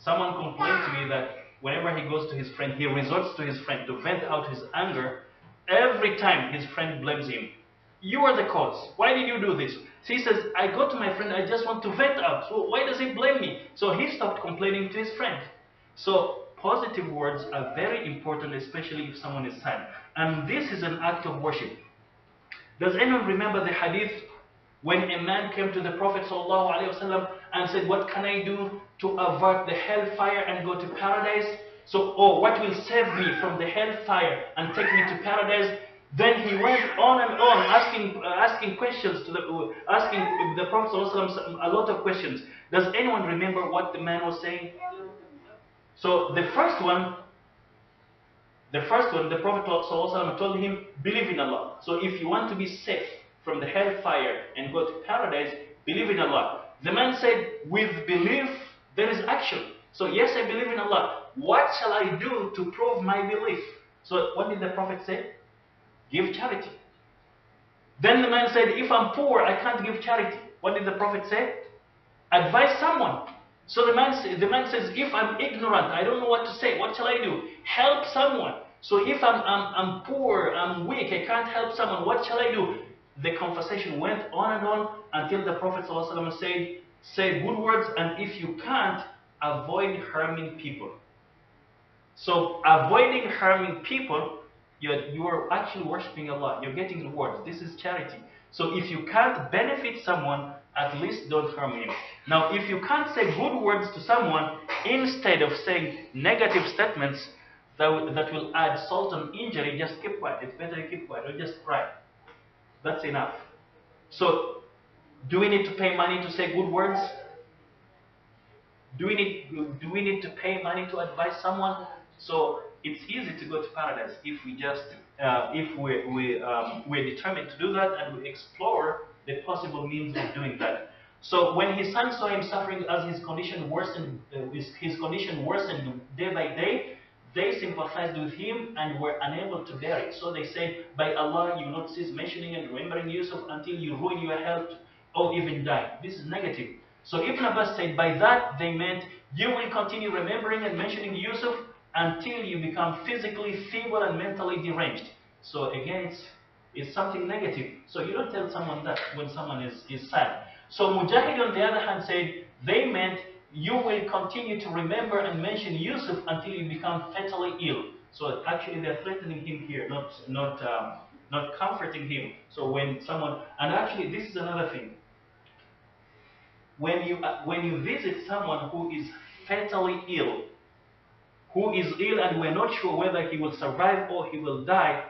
Someone complained to me that whenever he goes to his friend, he resorts to his friend to vent out his anger. Every time his friend blames him. You are the cause. Why did you do this? So he says, I go to my friend, I just want to vent out. So why does he blame me? So he stopped complaining to his friend. So positive words are very important, especially if someone is sad. And this is an act of worship. Does anyone remember the hadith when a man came to the Prophet ﷺ and said, what can I do to avert the hellfire and go to paradise? So, what will save me from the hellfire and take me to paradise? Then he went on and on, asking questions asking the Prophet ﷺ a lot of questions. Does anyone remember what the man was saying? So the first one, the Prophet ﷺ told him, believe in Allah. So if you want to be safe from the hellfire and go to paradise, believe in Allah. The man said, with belief, there is action. So yes, I believe in Allah. What shall I do to prove my belief? So what did the Prophet say? Give charity. Then the man said, if I'm poor, I can't give charity. What did the Prophet say? Advise someone. So the man says, if I'm ignorant, I don't know what to say, what shall I do? Help someone. So if I'm poor, I'm weak, I can't help someone, what shall I do? The conversation went on and on until the Prophet ﷺ said, say good words, and if you can't, avoid harming people. So avoiding harming people, you are actually worshipping Allah. You're getting rewards. This is charity. So if you can't benefit someone, at least don't harm him. Now, if you can't say good words to someone, instead of saying negative statements that will add salt on injury, just keep quiet. It's better you keep quiet or just cry. That's enough. So, do we need to pay money to say good words? Do we need to pay money to advise someone? So it's easy to go to paradise if we just we're determined to do that and we explore the possible means of doing that. So when his son saw him suffering as his condition worsened, day by day, they sympathized with him and were unable to bear it. So they said, by Allah, you will not cease mentioning and remembering Yusuf until you ruin your health or even die. This is negative. So Ibn Abbas said, by that they meant you will continue remembering and mentioning Yusuf until you become physically feeble and mentally deranged. So again, it's something negative. So you don't tell someone that when someone is sad. So Mujahid on the other hand said, they meant you will continue to remember and mention Yusuf until you become fatally ill. So actually they're threatening him here, not comforting him. So when someone, and actually this is another thing. When you visit someone who is fatally ill, and we're not sure whether he will survive or he will die,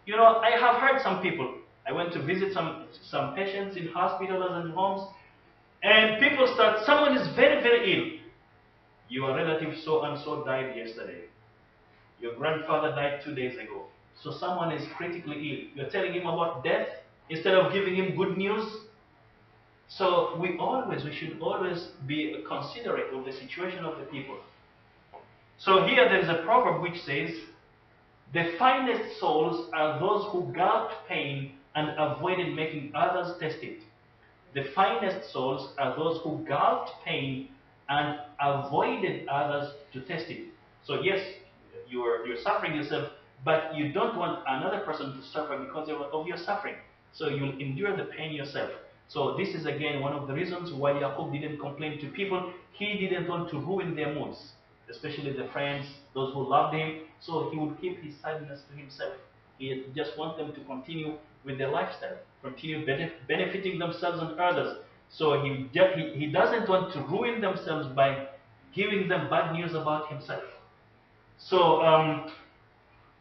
you know, I have heard some people. I went to visit some patients in hospitals and homes, and people start, someone is very, very ill. Your relative so and so died yesterday. Your grandfather died 2 days ago. So someone is critically ill. You're telling him about death instead of giving him good news. So we should always be considerate of the situation of the people. So here there is a proverb which says, the finest souls are those who gulped pain and avoided making others taste it. The finest souls are those who gulped pain and avoided others to taste it. So yes, you're suffering yourself, but you don't want another person to suffer because of your suffering. So you'll endure the pain yourself. So this is again one of the reasons why Yaqub didn't complain to people. He didn't want to ruin their moods, especially the friends, those who loved him. So he would keep his sadness to himself. He just wants them to continue with their lifestyle, continue benefiting themselves and others. So he doesn't want to ruin themselves by giving them bad news about himself. So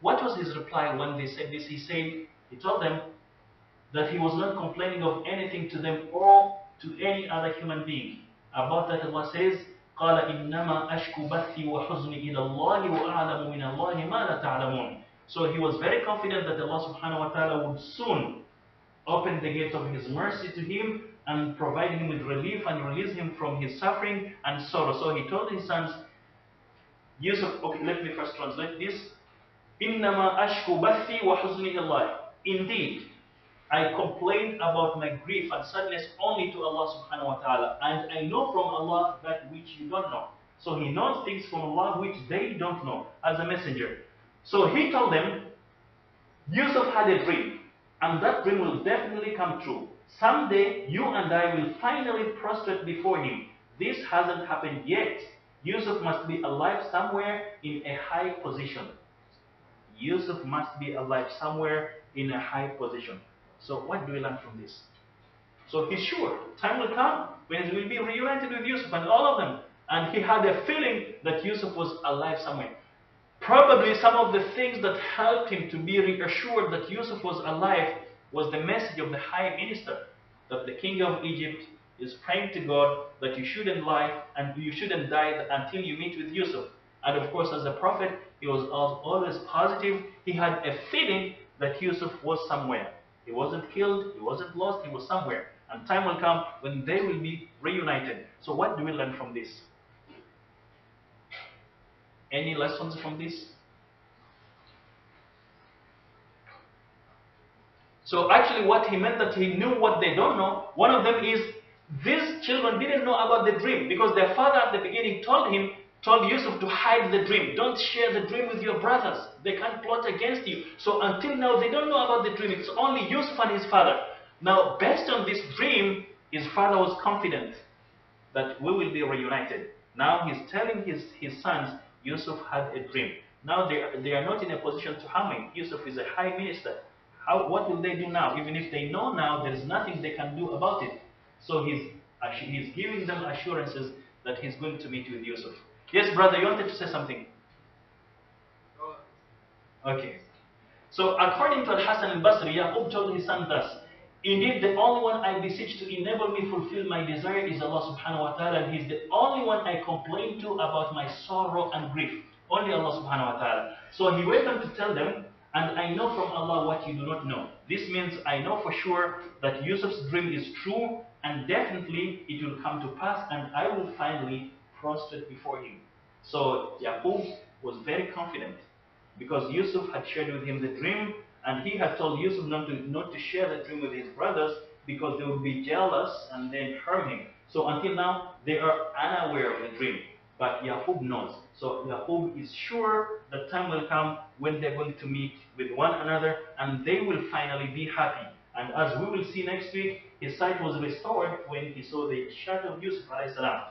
what was his reply when they said this? He told them that he was not complaining of anything to them or to any other human being. About that Allah says, قال إنما أشكو بثي وحزني إلى الله وأعلم من الله ما لا تعلمون. So he was very confident that Allah subhanahu wa ta'ala would soon open the gates of his mercy to him and provide him with relief and release him from his suffering and sorrow. So he told his sons, Yusuf, okay, let me first translate this. إنما أشكو بثي وحزني إلى الله. Indeed, I complain about my grief and sadness only to Allah subhanahu wa ta'ala, and I know from Allah that which you don't know. So he knows things from Allah which they don't know as a messenger. So he told them, Yusuf had a dream, and that dream will definitely come true. Someday you and I will finally prostrate before him. This hasn't happened yet. Yusuf must be alive somewhere in a high position. Yusuf must be alive somewhere in a high position. So what do we learn from this? So he's sure time will come when he will be reunited with Yusuf and all of them. And he had a feeling that Yusuf was alive somewhere. Probably some of the things that helped him to be reassured that Yusuf was alive was the message of the high minister, that the king of Egypt is praying to God that you shouldn't lie and you shouldn't die until you meet with Yusuf. And of course, as a prophet, he was always positive. He had a feeling that Yusuf was somewhere. He wasn't killed, he wasn't lost, he was somewhere. And time will come when they will be reunited. So what do we learn from this? Any lessons from this? So actually what he meant that he knew what they don't know, one of them is these children didn't know about the dream because their father at the beginning told Yusuf to hide the dream. Don't share the dream with your brothers. They can plot against you. So until now they don't know about the dream. It's only Yusuf and his father. Now based on this dream, his father was confident that we will be reunited. Now he's telling his sons, Yusuf had a dream. Now they are not in a position to harm him. Yusuf is a high minister. What will they do now? Even if they know now, there is nothing they can do about it. So he's giving them assurances that he's going to meet with Yusuf. Yes, brother, you wanted to say something? Okay. So according to Al-Hasan al-Basri, Yaqub told his son thus, indeed, the only one I beseech to enable me fulfill my desire is Allah subhanahu wa ta'ala, and He's the only one I complain to about my sorrow and grief. Only Allah subhanahu wa ta'ala. So he went on to tell them, and I know from Allah what you do not know. This means I know for sure that Yusuf's dream is true, and definitely it will come to pass, and I will finally prostrate before him. So Yaqub was very confident, because Yusuf had shared with him the dream, and he had told Yusuf not to share the dream with his brothers because they would be jealous and then harm him. So until now, they are unaware of the dream. But Yaqub knows. So Yaqub is sure that time will come when they're going to meet with one another and they will finally be happy. And as we will see next week, his sight was restored when he saw the shadow of Yusuf alayhi salam.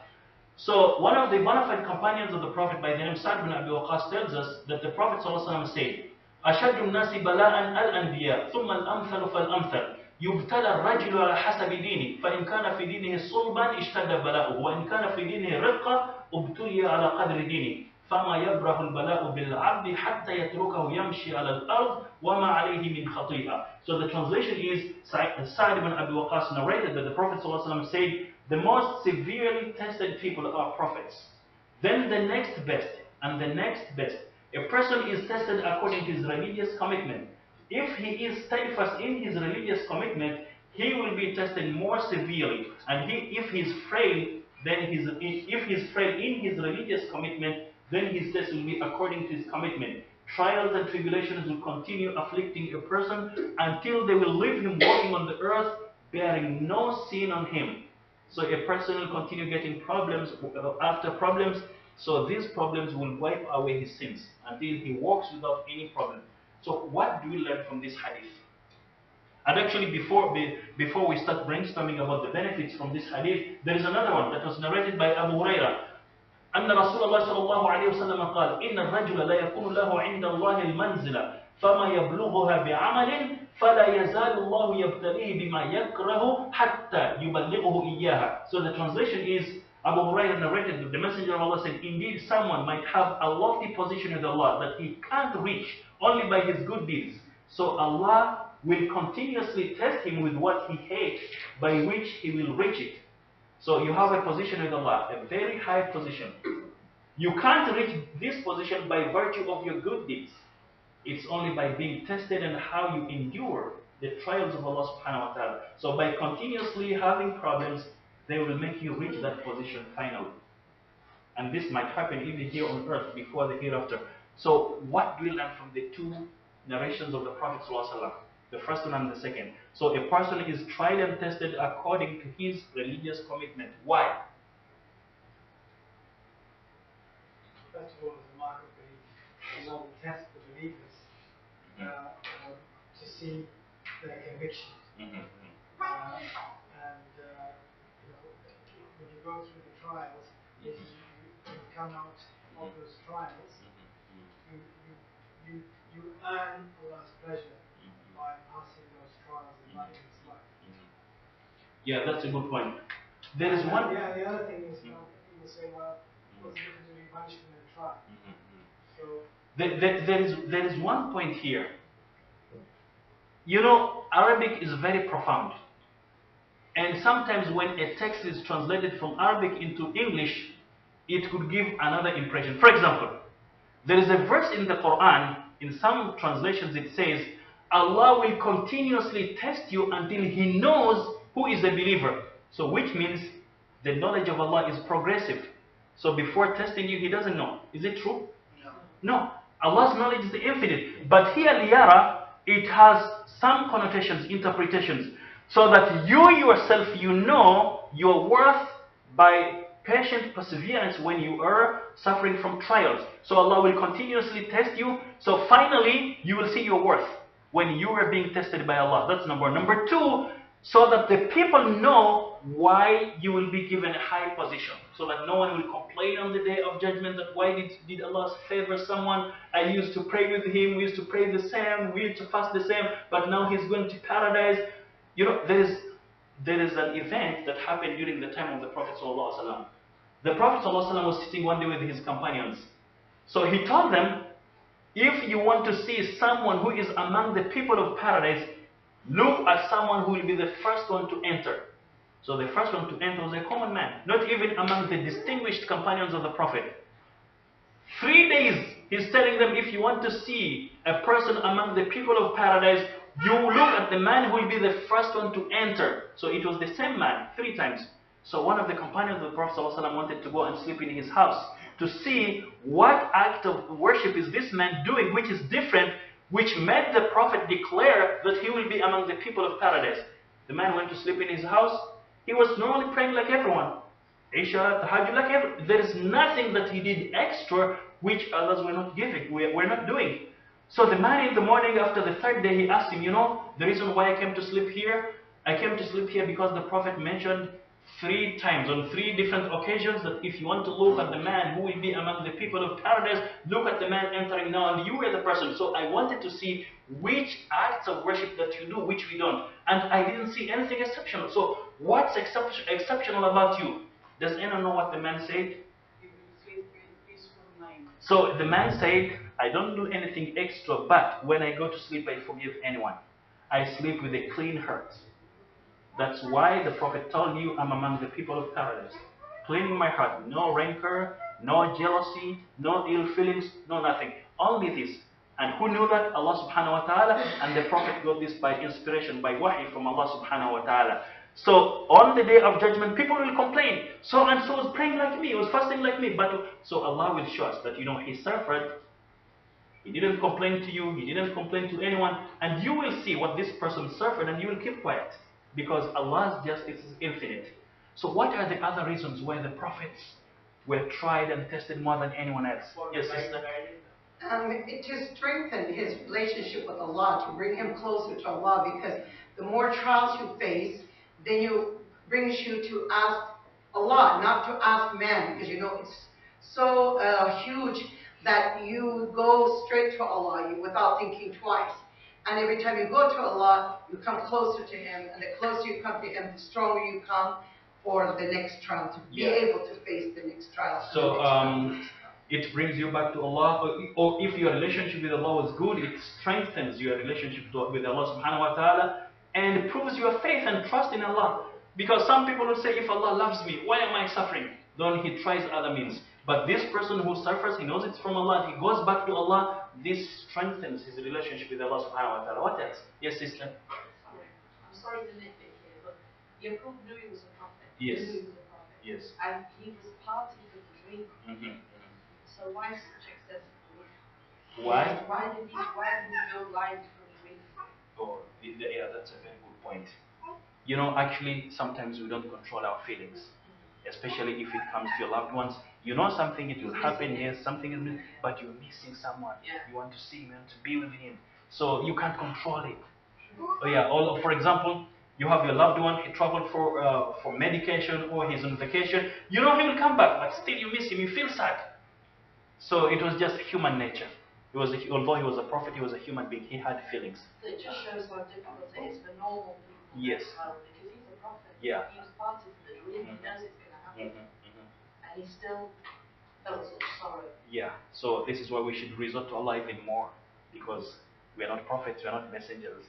So one of the bona fide companions of the Prophet by the name Sa'd bin Abi Waqqas tells us that the Prophet ﷺ said, أشد الناس بلاء الأنبياء ثم الأمثل فالأمثل يبتلى الرجل على حسب دينه فإن كان في دينه صلبا اشتد بلاؤه وإن كان في دينه رقة ابتلي على قدر دينه فما يبرح البلاء بالعبد حتى يتركه يمشي على الأرض وما عليه من خطيئة. So the translation is Sa'd ibn Abi Waqqas narrated that the Prophet ﷺ said, the most severely tested people are prophets. Then the next best and the next best. A person is tested according to his religious commitment. If he is steadfast in his religious commitment, he will be tested more severely. And if he is frail, then if he is frail in his religious commitment, Then his test will be according to his commitment. Trials and tribulations will continue afflicting a person until they will leave him walking on the earth, bearing no sin on him. So a person will continue getting problems after problems. So these problems will wipe away his sins until he walks without any problem. So what do we learn from this hadith? And actually, before we start brainstorming about the benefits from this hadith, there is another one that was narrated by Abu Huraira. أن رسول الله صلى الله عليه وسلم قال إن الرجل لا يكون له عند الله المنزلة فما يبلغها بعمل فلا يزال الله يبتليه بما يكره حتى يبلغه إياها. So the translation is, Abu Hurairah narrated that the Messenger of Allah said, indeed someone might have a lofty position with Allah that he can't reach only by his good deeds. So Allah will continuously test him with what he hates, by which he will reach it. So you have a position with Allah, a very high position. You can't reach this position by virtue of your good deeds. It's only by being tested and how you endure the trials of Allah subhanahu wa ta'ala. So by continuously having problems, they will make you reach that position finally. And this might happen even here on earth before the hereafter. So what do we learn from the two narrations of the Prophet sallallahu alaihi wasallam? The first one and the second. So a person is tried and tested according to his religious commitment. Why? First of all, it's a mark of belief. Allah will test the believers to see their convictions. And when you go through the trials, you come out of those trials, you earn Allah's pleasure by passing those trials and running this life. Yeah, that's a good point. There is one. Yeah, the other thing is, people say, well, what's the difference between punishment and trial? So there is one point here. You know, Arabic is very profound. And sometimes when a text is translated from Arabic into English, it could give another impression. For example, there is a verse in the Quran, in some translations it says, Allah will continuously test you until He knows who is a believer. So which means the knowledge of Allah is progressive. So before testing you, He doesn't know. Is it true? No. Allah's knowledge is infinite. But here, liyara, it has some connotations, interpretations. So that you yourself, you know your worth by patient perseverance when you are suffering from trials. So Allah will continuously test you. So finally, you will see your worth when you are being tested by Allah. That's number one. Number two, so that the people know why you will be given a high position. So that no one will complain on the day of judgment that why did Allah favor someone? I used to pray with him, we used to pray the same, we used to fast the same, but now he's going to paradise. You know, there is an event that happened during the time of the Prophet ﷺ. The Prophet ﷺ was sitting one day with his companions. So he told them, if you want to see someone who is among the people of paradise, look at someone who will be the first one to enter. So the first one to enter was a common man, not even among the distinguished companions of the Prophet. 3 days, he's telling them, if you want to see a person among the people of paradise, you look at the man who will be the first one to enter. So it was the same man, 3 times. So one of the companions of the Prophet ﷺ wanted to go and sleep in his house to see what act of worship is this man doing, which is different, which made the Prophet declare that he will be among the people of paradise. The man went to sleep in his house. He was normally praying like everyone. Isha, Tahajjud, like everyone. There is nothing that he did extra which others were not giving, were not doing. So the man in the morning after the 3rd day, he asked him, you know, the reason why I came to sleep here? I came to sleep here because the Prophet mentioned 3 times, on 3 different occasions, that if you want to look at the man who will be among the people of paradise, look at the man entering now, and you are the person. So I wanted to see which acts of worship that you do, which we don't. And I didn't see anything exceptional. So what's exceptional about you? Does anyone know what the man said? So the man said, I don't do anything extra, but when I go to sleep, I forgive anyone. I sleep with a clean heart. That's why the Prophet told you, I'm among the people of paradise. Cleaning my heart. No rancor, no jealousy, no ill feelings, no nothing. Only this. And who knew that? Allah subhanahu wa ta'ala. And the Prophet got this by inspiration, by wahi from Allah subhanahu wa ta'ala. So on the day of judgment, people will complain. So and so was praying like me, he was fasting like me. But so Allah will show us that he suffered. He didn't complain to you, he didn't complain to anyone, and you will see what this person suffered and you will keep quiet. Because Allah's justice is infinite. So what are the other reasons why the prophets were tried and tested more than anyone else? Yes, sister? It to strengthen his relationship with Allah, to bring him closer to Allah, because the more trials you face, then you brings you to ask Allah, not to ask man, because it's so huge that you go straight to Allah without thinking twice. And every time you go to Allah, you come closer to Him, and the closer you come to Him, the stronger you come for the next trial, to be able to face the next trial. So it brings you back to Allah, or if your relationship with Allah is good, it strengthens your relationship with Allah subhanahu wa ta'ala and proves your faith and trust in Allah. Because some people will say, if Allah loves me, why am I suffering? Then he tries other means. But this person who suffers, he knows it's from Allah, he goes back to Allah, this strengthens his relationship with Allah subhanahu wa ta'ala. What else? Yes, sister? I'm sorry to nitpick here, but Yaqub knew he was a prophet. Yes. He knew he was a prophet. Yes. And he was party to the dream. Mm-hmm. So why such excessive belief? Why? Why did he build life from dream? Oh, yeah, that's a very good point. Actually, sometimes we don't control our feelings, especially if it comes to your loved ones. Something, it will happen, yes, something is missing, but you're missing someone. Yeah. You want to see him, you want to be with him. So you can't control it. Oh, yeah, for example, you have your loved one, he traveled for medication or he's on vacation. He will come back, but still you miss him, you feel sad. So it was just human nature. Although he was a prophet, he was a human being, he had feelings. So it just shows how difficult it is for normal people. Yes. As well, because he's a prophet. Yeah. He was party to the dream, he knows it's going to happen. And he still felt such sorrow. Yeah, so this is why we should resort to Allah even more, because we are not prophets, we are not messengers.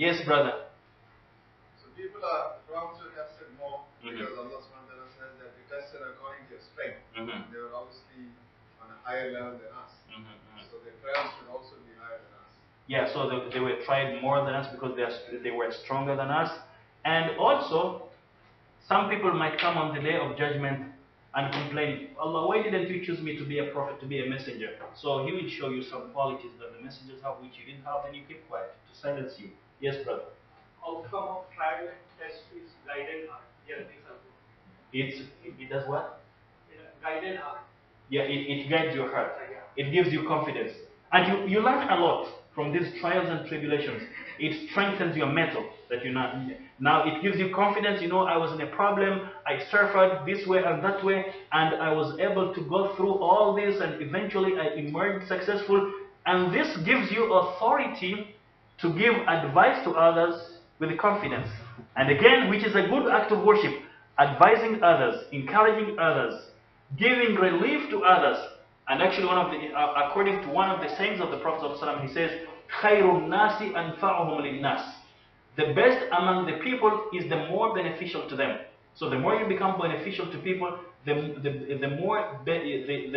Yes, brother. So people are wrong to tested more because Allah subhanahu wa ta'ala says that we tested according to your strength. They were obviously on a higher level than us. So their trials should also be higher than us. Yeah, so they were tried more than us because they were stronger than us. And also, some people might come on the day of judgment and complain, Allah, why didn't you choose me to be a prophet, to be a messenger? So he will show you some qualities that the messengers have which you didn't have, and you keep quiet to silence you. Yes, brother. Outcome of trial and test is guided heart. Yeah, these are good. It does what? Guided heart. Yeah, it guides your heart. It gives you confidence. And you learn a lot from these trials and tribulations. It strengthens your mental. Now it gives you confidence. I was in a problem, I suffered this way and that way, and I was able to go through all this, and eventually I emerged successful. And this gives you authority to give advice to others with confidence. And again, which is a good act of worship, advising others, encouraging others, giving relief to others. And actually, according to one of the sayings of the Prophet ﷺ, he says, خَيْرُ النَّاسِ أَنْفَعُهُمْ لِلنَّاسِ. The best among the people is the more beneficial to them. So the more you become beneficial to people, the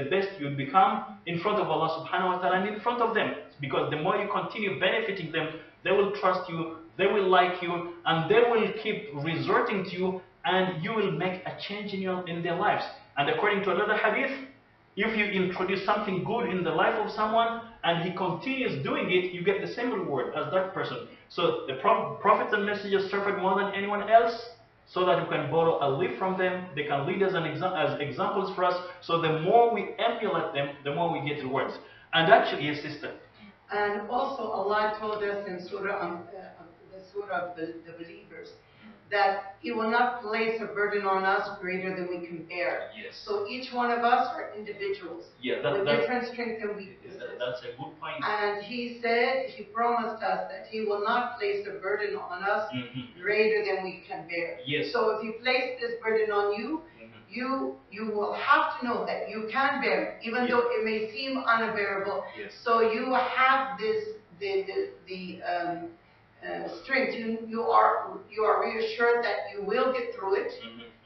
best you become in front of Allah subhanahu wa ta'ala and in front of them. Because the more you continue benefiting them, they will trust you, they will like you, and they will keep resorting to you, and you will make a change in their lives. And according to another hadith, if you introduce something good in the life of someone and he continues doing it, you get the same reward as that person. So the prophets and messengers suffered more than anyone else, so that we can borrow a leaf from them. They can lead us as examples for us. So the more we emulate them, the more we get rewards. And actually, yes, sister. And also Allah told us in the Surah of the believers, that He will not place a burden on us greater than we can bear. Yes. So each one of us are individuals with different strengths and weaknesses. That's a good point. And He promised us that He will not place a burden on us greater than we can bear. Yes. So if He placed this burden on you, you will have to know that you can bear it, even though it may seem unbearable. Yes. So you have this strength. You are reassured that you will get through it,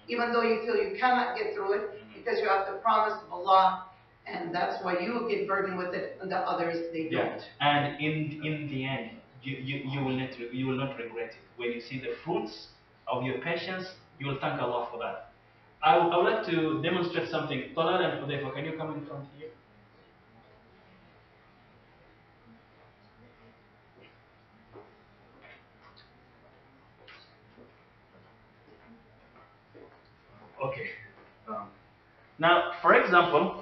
even though you feel you cannot get through it, because you have the promise of Allah, and that's why you get burdened with it, and the others they don't. And in the end, you will not regret it. When you see the fruits of your patience, you will thank Allah for that. I would like to demonstrate something. Talal and Hudayfa, can you come in front here? Okay. Now, for example,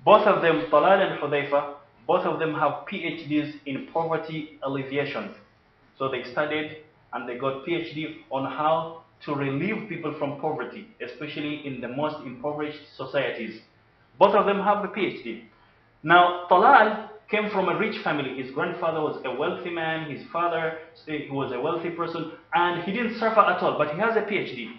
both of them, Talal and Hudayfa, both of them have PhDs in poverty alleviation. So they studied and they got PhD on how to relieve people from poverty, especially in the most impoverished societies. Both of them have a PhD. Now, Talal came from a rich family. His grandfather was a wealthy man, his father he was a wealthy person, and he didn't suffer at all, but he has a PhD.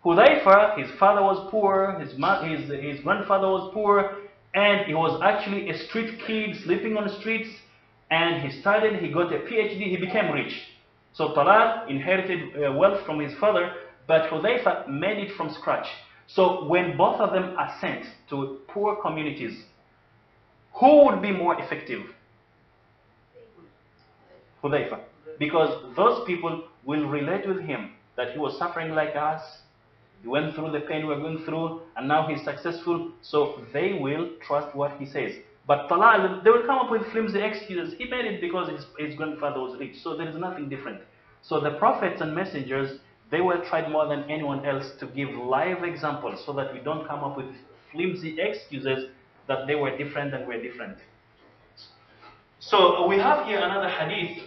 Hudayfa, his father was poor, his grandfather was poor, and he was actually a street kid sleeping on the streets, and he studied, he got a PhD, he became rich. So Talal inherited wealth from his father, but Hudayfa made it from scratch. So when both of them are sent to poor communities, who would be more effective? Hudayfa. Because those people will relate with him that he was suffering like us, he went through the pain we're going through, and now he's successful, so they will trust what he says. But Talal, they will come up with flimsy excuses. He made it because his grandfather was rich, so there is nothing different. So the prophets and messengers, they were tried more than anyone else to give live examples so that we don't come up with flimsy excuses that they were different and we're different. So we have here another hadith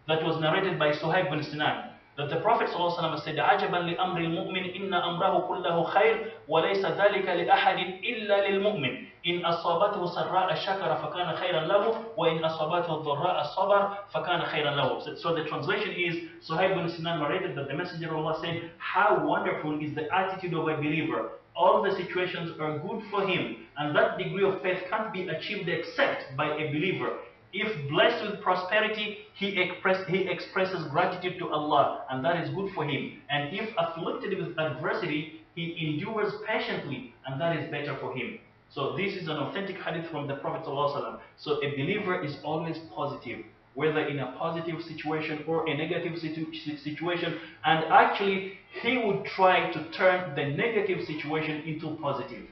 that was narrated by Suhaib bin Sinan, that the Prophet ﷺ said, عَجَبًا لِأَمْرِ الْمُؤْمِنِ إِنَّ أَمْرَهُ كُلَّهُ خَيْرٌ وَلَيْسَ ذَلِكَ لِأَحَدٍ إِلَّا لِلْمُؤْمِنِ إِنْ أَصَابَتْهُ سَرَّاءَ شَكَرَ فَكَانَ خَيْرًا لَهُ وَإِنْ أَصَابَتْهُ ضَرَّاءَ صَبَرَ فَكَانَ خَيْرًا لَهُ. So the translation is, Suhaib bin Sinan narrated that the Messenger of Allah said, how wonderful is the attitude of a believer. All the situations are good for him, and that degree of faith can't be achieved except by a believer. If blessed with prosperity, he expresses gratitude to Allah, and that is good for him. And if afflicted with adversity, he endures patiently, and that is better for him. So this is an authentic hadith from the Prophet ﷺ. So a believer is always positive, whether in a positive situation or a negative situation, and actually he would try to turn the negative situation into positive.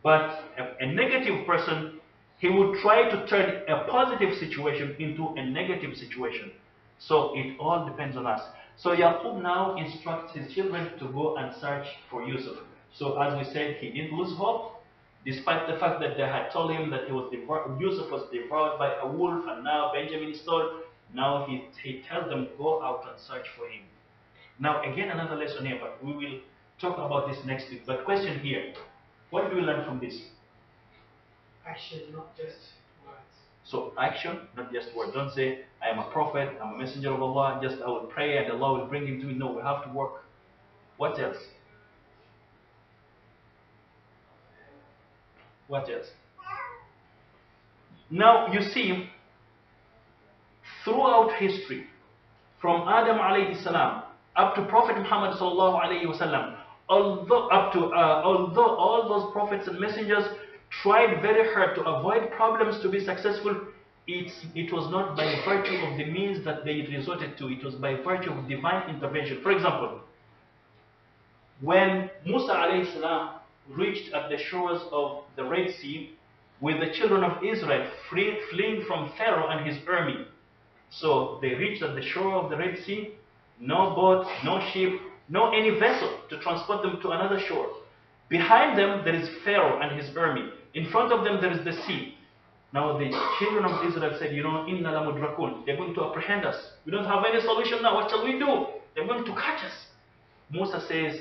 But a negative person, he would try to turn a positive situation into a negative situation. So it all depends on us. So Yaqub now instructs his children to go and search for Yusuf. So as we said, he didn't lose hope, despite the fact that they had told him that Yusuf was devoured by a wolf, and now Benjamin stole. Now he tells them, go out and search for him. Now again, another lesson here, but we will talk about this next week. But question here, what do we learn from this? Action, not just words. So action, not just words. Don't say, I am a prophet, I'm a messenger of Allah, just I will pray and Allah will bring him to me. No, we have to work. What else? What else? Now you see, throughout history, from Adam alayhi salam up to Prophet Muhammad sallallahu alayhi wasallam, although all those prophets and messengers tried very hard to avoid problems to be successful, it was not by virtue of the means that they resorted to, it was by virtue of divine intervention. For example, when Musa alayhi salam reached at the shores of the Red Sea with the children of Israel fleeing from Pharaoh and his army. So they reached at the shore of the Red Sea, no boat, no ship, no any vessel to transport them to another shore. Behind them there is Pharaoh and his army. In front of them there is the sea. Now the children of Israel said, inna la mudrakun. They're going to apprehend us. We don't have any solution now. What shall we do? They're going to catch us. Musa says,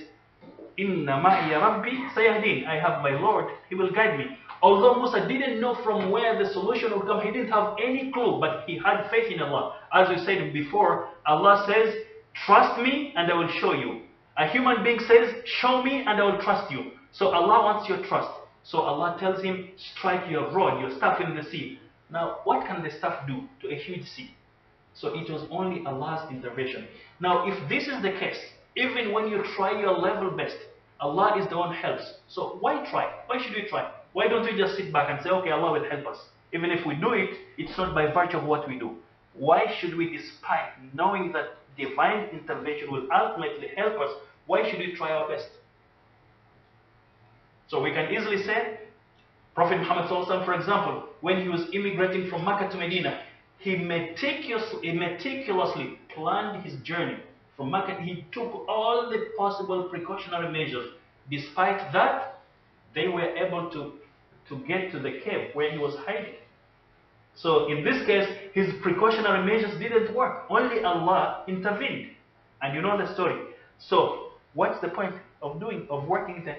inna ma'iya rabbi sayahdin. I have my Lord. He will guide me. Although Musa didn't know from where the solution would come, he didn't have any clue, but he had faith in Allah. As we said before, Allah says, trust me and I will show you. A human being says, show me and I will trust you. So Allah wants your trust. So Allah tells him, strike your rod, your staff in the sea. Now, what can the staff do to a huge sea? So it was only Allah's intervention. Now, if this is the case, even when you try your level best, Allah is the one who helps. So why try? Why should we try? Why don't we just sit back and say, okay, Allah will help us? Even if we do it, it's not by virtue of what we do. Why should we, despite knowing that divine intervention will ultimately help us, why should we try our best? So we can easily say, Prophet Muhammad ﷺ, for example, when he was immigrating from Mecca to Medina, he meticulously planned his journey from Mecca. He took all the possible precautionary measures. Despite that, they were able to get to the cave where he was hiding. So in this case, his precautionary measures didn't work. Only Allah intervened. And you know the story. So what's the point of working then?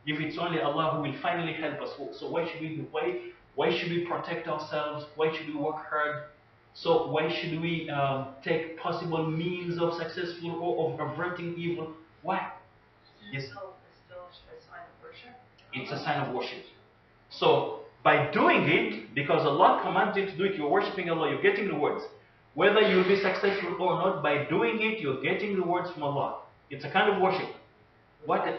If it's only Allah who will finally help us. So why should we protect ourselves? Why should we work hard? So why should we take possible means of successful or of averting evil? Why? Yes. It's a sign of worship. So by doing it, because Allah commands you to do it, you're worshipping Allah, you're getting rewards. Whether you'll be successful or not, by doing it, you're getting rewards from Allah. It's a kind of worship. What? Life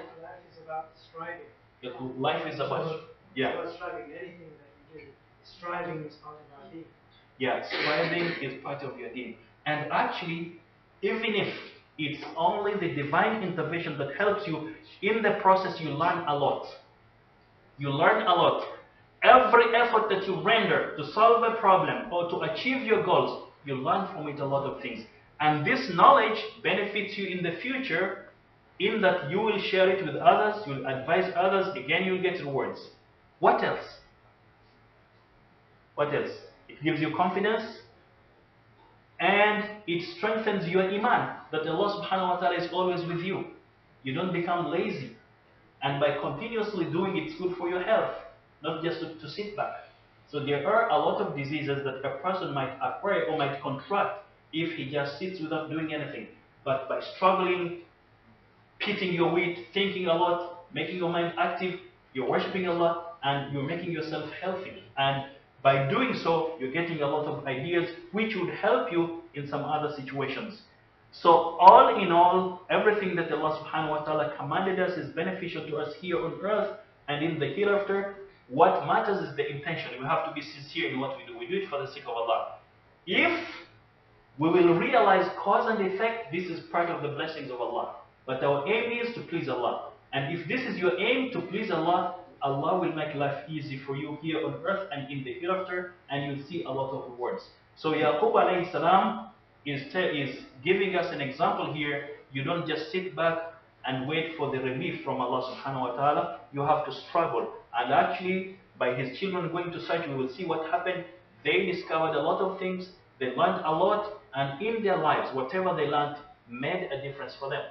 is about striving. Life is about, yeah. It's about striving. Anything that you do, striving is part of our deen. Yeah, striving is part of your deen. And actually, even if it's only the divine intervention that helps you, in the process you learn a lot. You learn a lot. Every effort that you render to solve a problem or to achieve your goals, you learn from it a lot of things. And this knowledge benefits you in the future, in that you will share it with others, you'll advise others, again you'll get rewards. What else? What else? It gives you confidence, and it strengthens your iman, that Allah subhanahu wa ta'ala is always with you. You don't become lazy. And by continuously doing it, it's good for your health, not just to sit back. So there are a lot of diseases that a person might acquire or might contract if he just sits without doing anything. But by struggling, pitting your weight, thinking a lot, making your mind active, you're worshipping Allah and you're making yourself healthy. And by doing so, you're getting a lot of ideas which would help you in some other situations. So all in all, everything that Allah subhanahu wa ta'ala commanded us is beneficial to us here on earth and in the hereafter. What matters is the intention. We have to be sincere in what we do. We do it for the sake of Allah. If we will realize cause and effect, this is part of the blessings of Allah. But our aim is to please Allah. And if this is your aim, to please Allah, Allah will make life easy for you here on earth and in the hereafter, and you'll see a lot of rewards. So Yaqub alayhi salam is giving us an example here. You don't just sit back and wait for the relief from Allah subhanahu wa ta'ala. You have to struggle. And actually, by his children going to search, we will see what happened. They discovered a lot of things. They learned a lot. And in their lives, whatever they learned made a difference for them.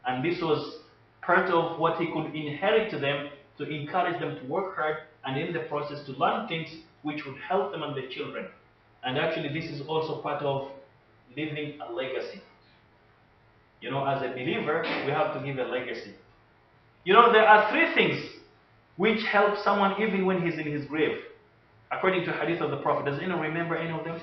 And this was part of what he could inherit to them, to encourage them to work hard, and in the process to learn things which would help them and their children. And actually, this is also part of leaving a legacy. You know, as a believer, we have to give a legacy. You know, there are three things which help someone even when he's in his grave. According to hadith of the Prophet, does anyone remember any of them?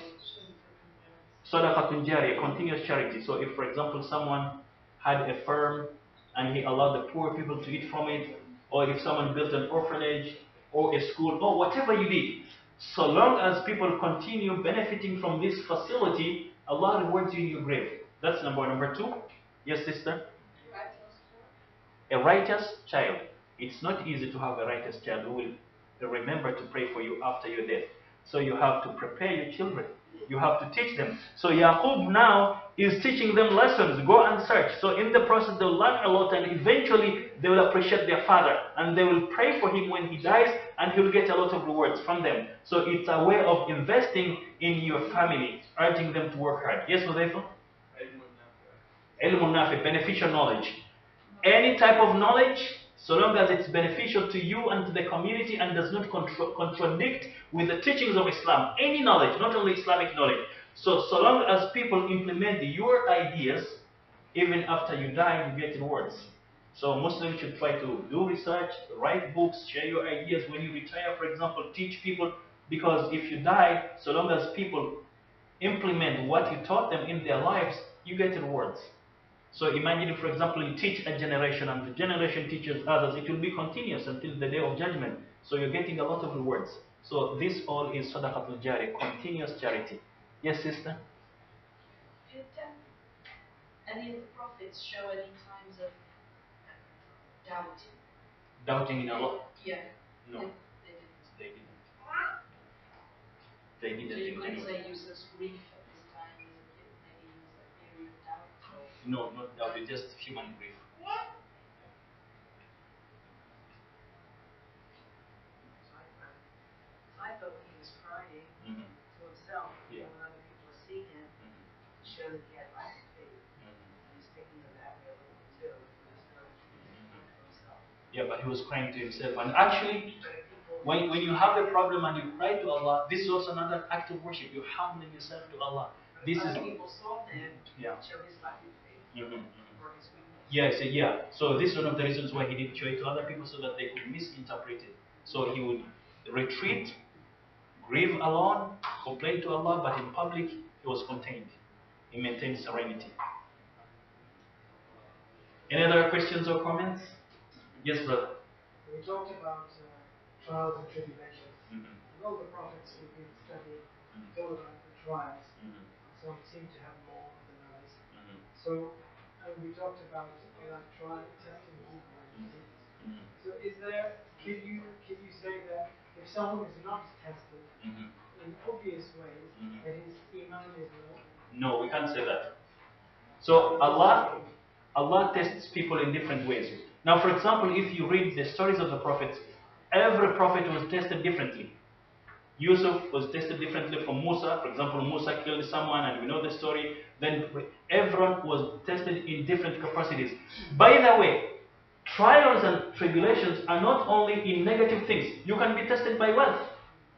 Sadaqatun jariyah, continuous charity. So if, for example, someone had a farm and he allowed the poor people to eat from it, or if someone built an orphanage or a school, or whatever you did, so long as people continue benefiting from this facility, Allah rewards you in your grave. That's number one. Number two? Yes, sister? A righteous child. It's not easy to have a righteous child who will remember to pray for you after your death. So you have to prepare your children. You have to teach them. So Yaqub now is teaching them lessons. Go and search. So in the process, they'll learn a lot, and eventually they will appreciate their father. And they will pray for him when he dies, and he will get a lot of rewards from them. So it's a way of investing in your family, urging them to work hard. Yes, Hudayfa? Ilmun nafi, beneficial knowledge. Any type of knowledge, so long as it's beneficial to you and to the community and does not contradict with the teachings of Islam. Any knowledge, not only Islamic knowledge. So long as people implement your ideas, even after you die, you get rewards. So Muslims should try to do research, write books, share your ideas. When you retire, for example, teach people. Because if you die, so long as people implement what you taught them in their lives, you get rewards. So imagine, for example, you teach a generation and the generation teaches others, it will be continuous until the day of judgment. So you're getting a lot of rewards. So this all is sadaqatul jari, continuous charity. Yes, sister? Did any of the prophets show any times of doubting? doubting in Allah? Yeah. No, They didn't. they didn't. So you couldn't say Yusuf's grief at this time as a kid, maybe he was a period of doubt? No, not doubt, it's just human grief. I thought when he was crying to himself, when other people were seeing him, it showed that he had lack of faith. And he's thinking of that way a little bit too. He was going for himself. Yeah, but he was crying to himself. And actually, when you have a problem and you cry to Allah, this is also another act of worship. You're humbling yourself to Allah. This is people saw him show his lack of faith. Or his weakness. Yeah. So this is one of the reasons why he didn't show it to other people so that they could misinterpret it. So he would retreat, grieve alone, complain to Allah, but in public he was contained. He maintained serenity. Any other questions or comments? Yes, brother. We talked about trials and tribulations. All the prophets we've been studying told about the trials. Some seem to have more than others. So, and we talked about that trial testing people and diseases. So, can you say that if someone is not tested in obvious ways, that his iman is low? No, we can't say that. So Allah tests people in different ways. Now, for example, if you read the stories of the prophets, every prophet was tested differently. Yusuf was tested differently from Musa. For example, Musa killed someone and we know the story. Then everyone was tested in different capacities. By the way, trials and tribulations are not only in negative things. You can be tested by wealth.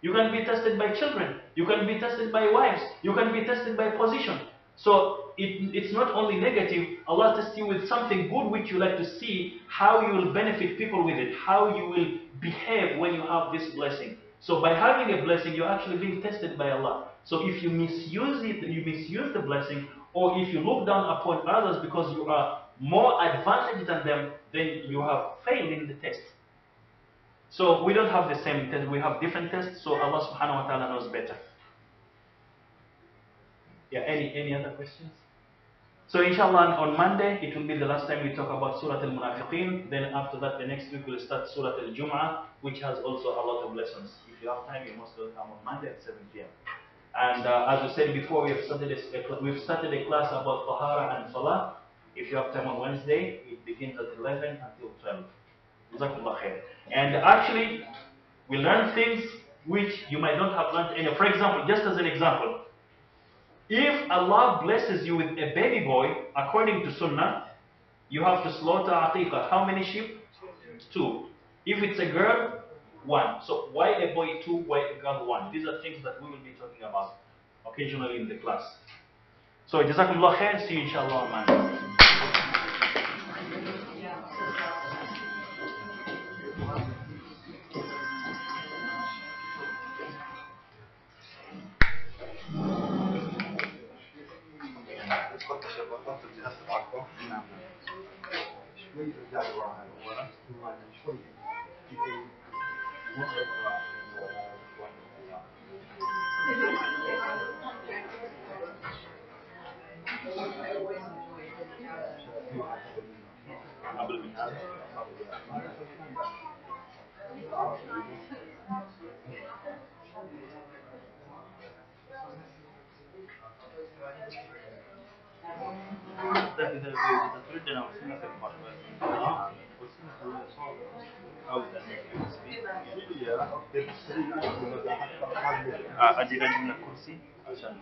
You can be tested by children. You can be tested by wives. You can be tested by position. So it's not only negative. Allah tests you with something good which you like to see how you will benefit people with it, how you will behave when you have this blessing. So by having a blessing, you're actually being tested by Allah. So if you misuse it, you misuse the blessing, or if you look down upon others because you are more advantaged than them, then you have failed in the test. So we don't have the same test, we have different tests, so Allah subhanahu wa ta'ala knows better. Yeah, any other questions? So inshallah on Monday, it will be the last time we talk about Surah Al-Munafiqeen. Then after that, the next week we'll start Surah Al-Jum'ah, which has also a lot of lessons. If you have time, you must come on Monday at 7 p.m. And as we said before, we've started a class about Tahara and Salah. If you have time on Wednesday, it begins at 11 until 12. Jazakumullah khair. And actually, we learn things which you might not have learned any. For example, just as an example, if Allah blesses you with a baby boy, according to Sunnah, you have to slaughter aqiqah. How many sheep? 2. If it's a girl, 1. So why a boy 2, why a girl 1? These are things that we will be talking about occasionally in the class. So Jazakumullah khair. See you inshallah on Monday. شوي رجع لورا ورا شوي قبل من هذا إذا تردنا وصلنا في المرة أو أجي من الكرسي عشان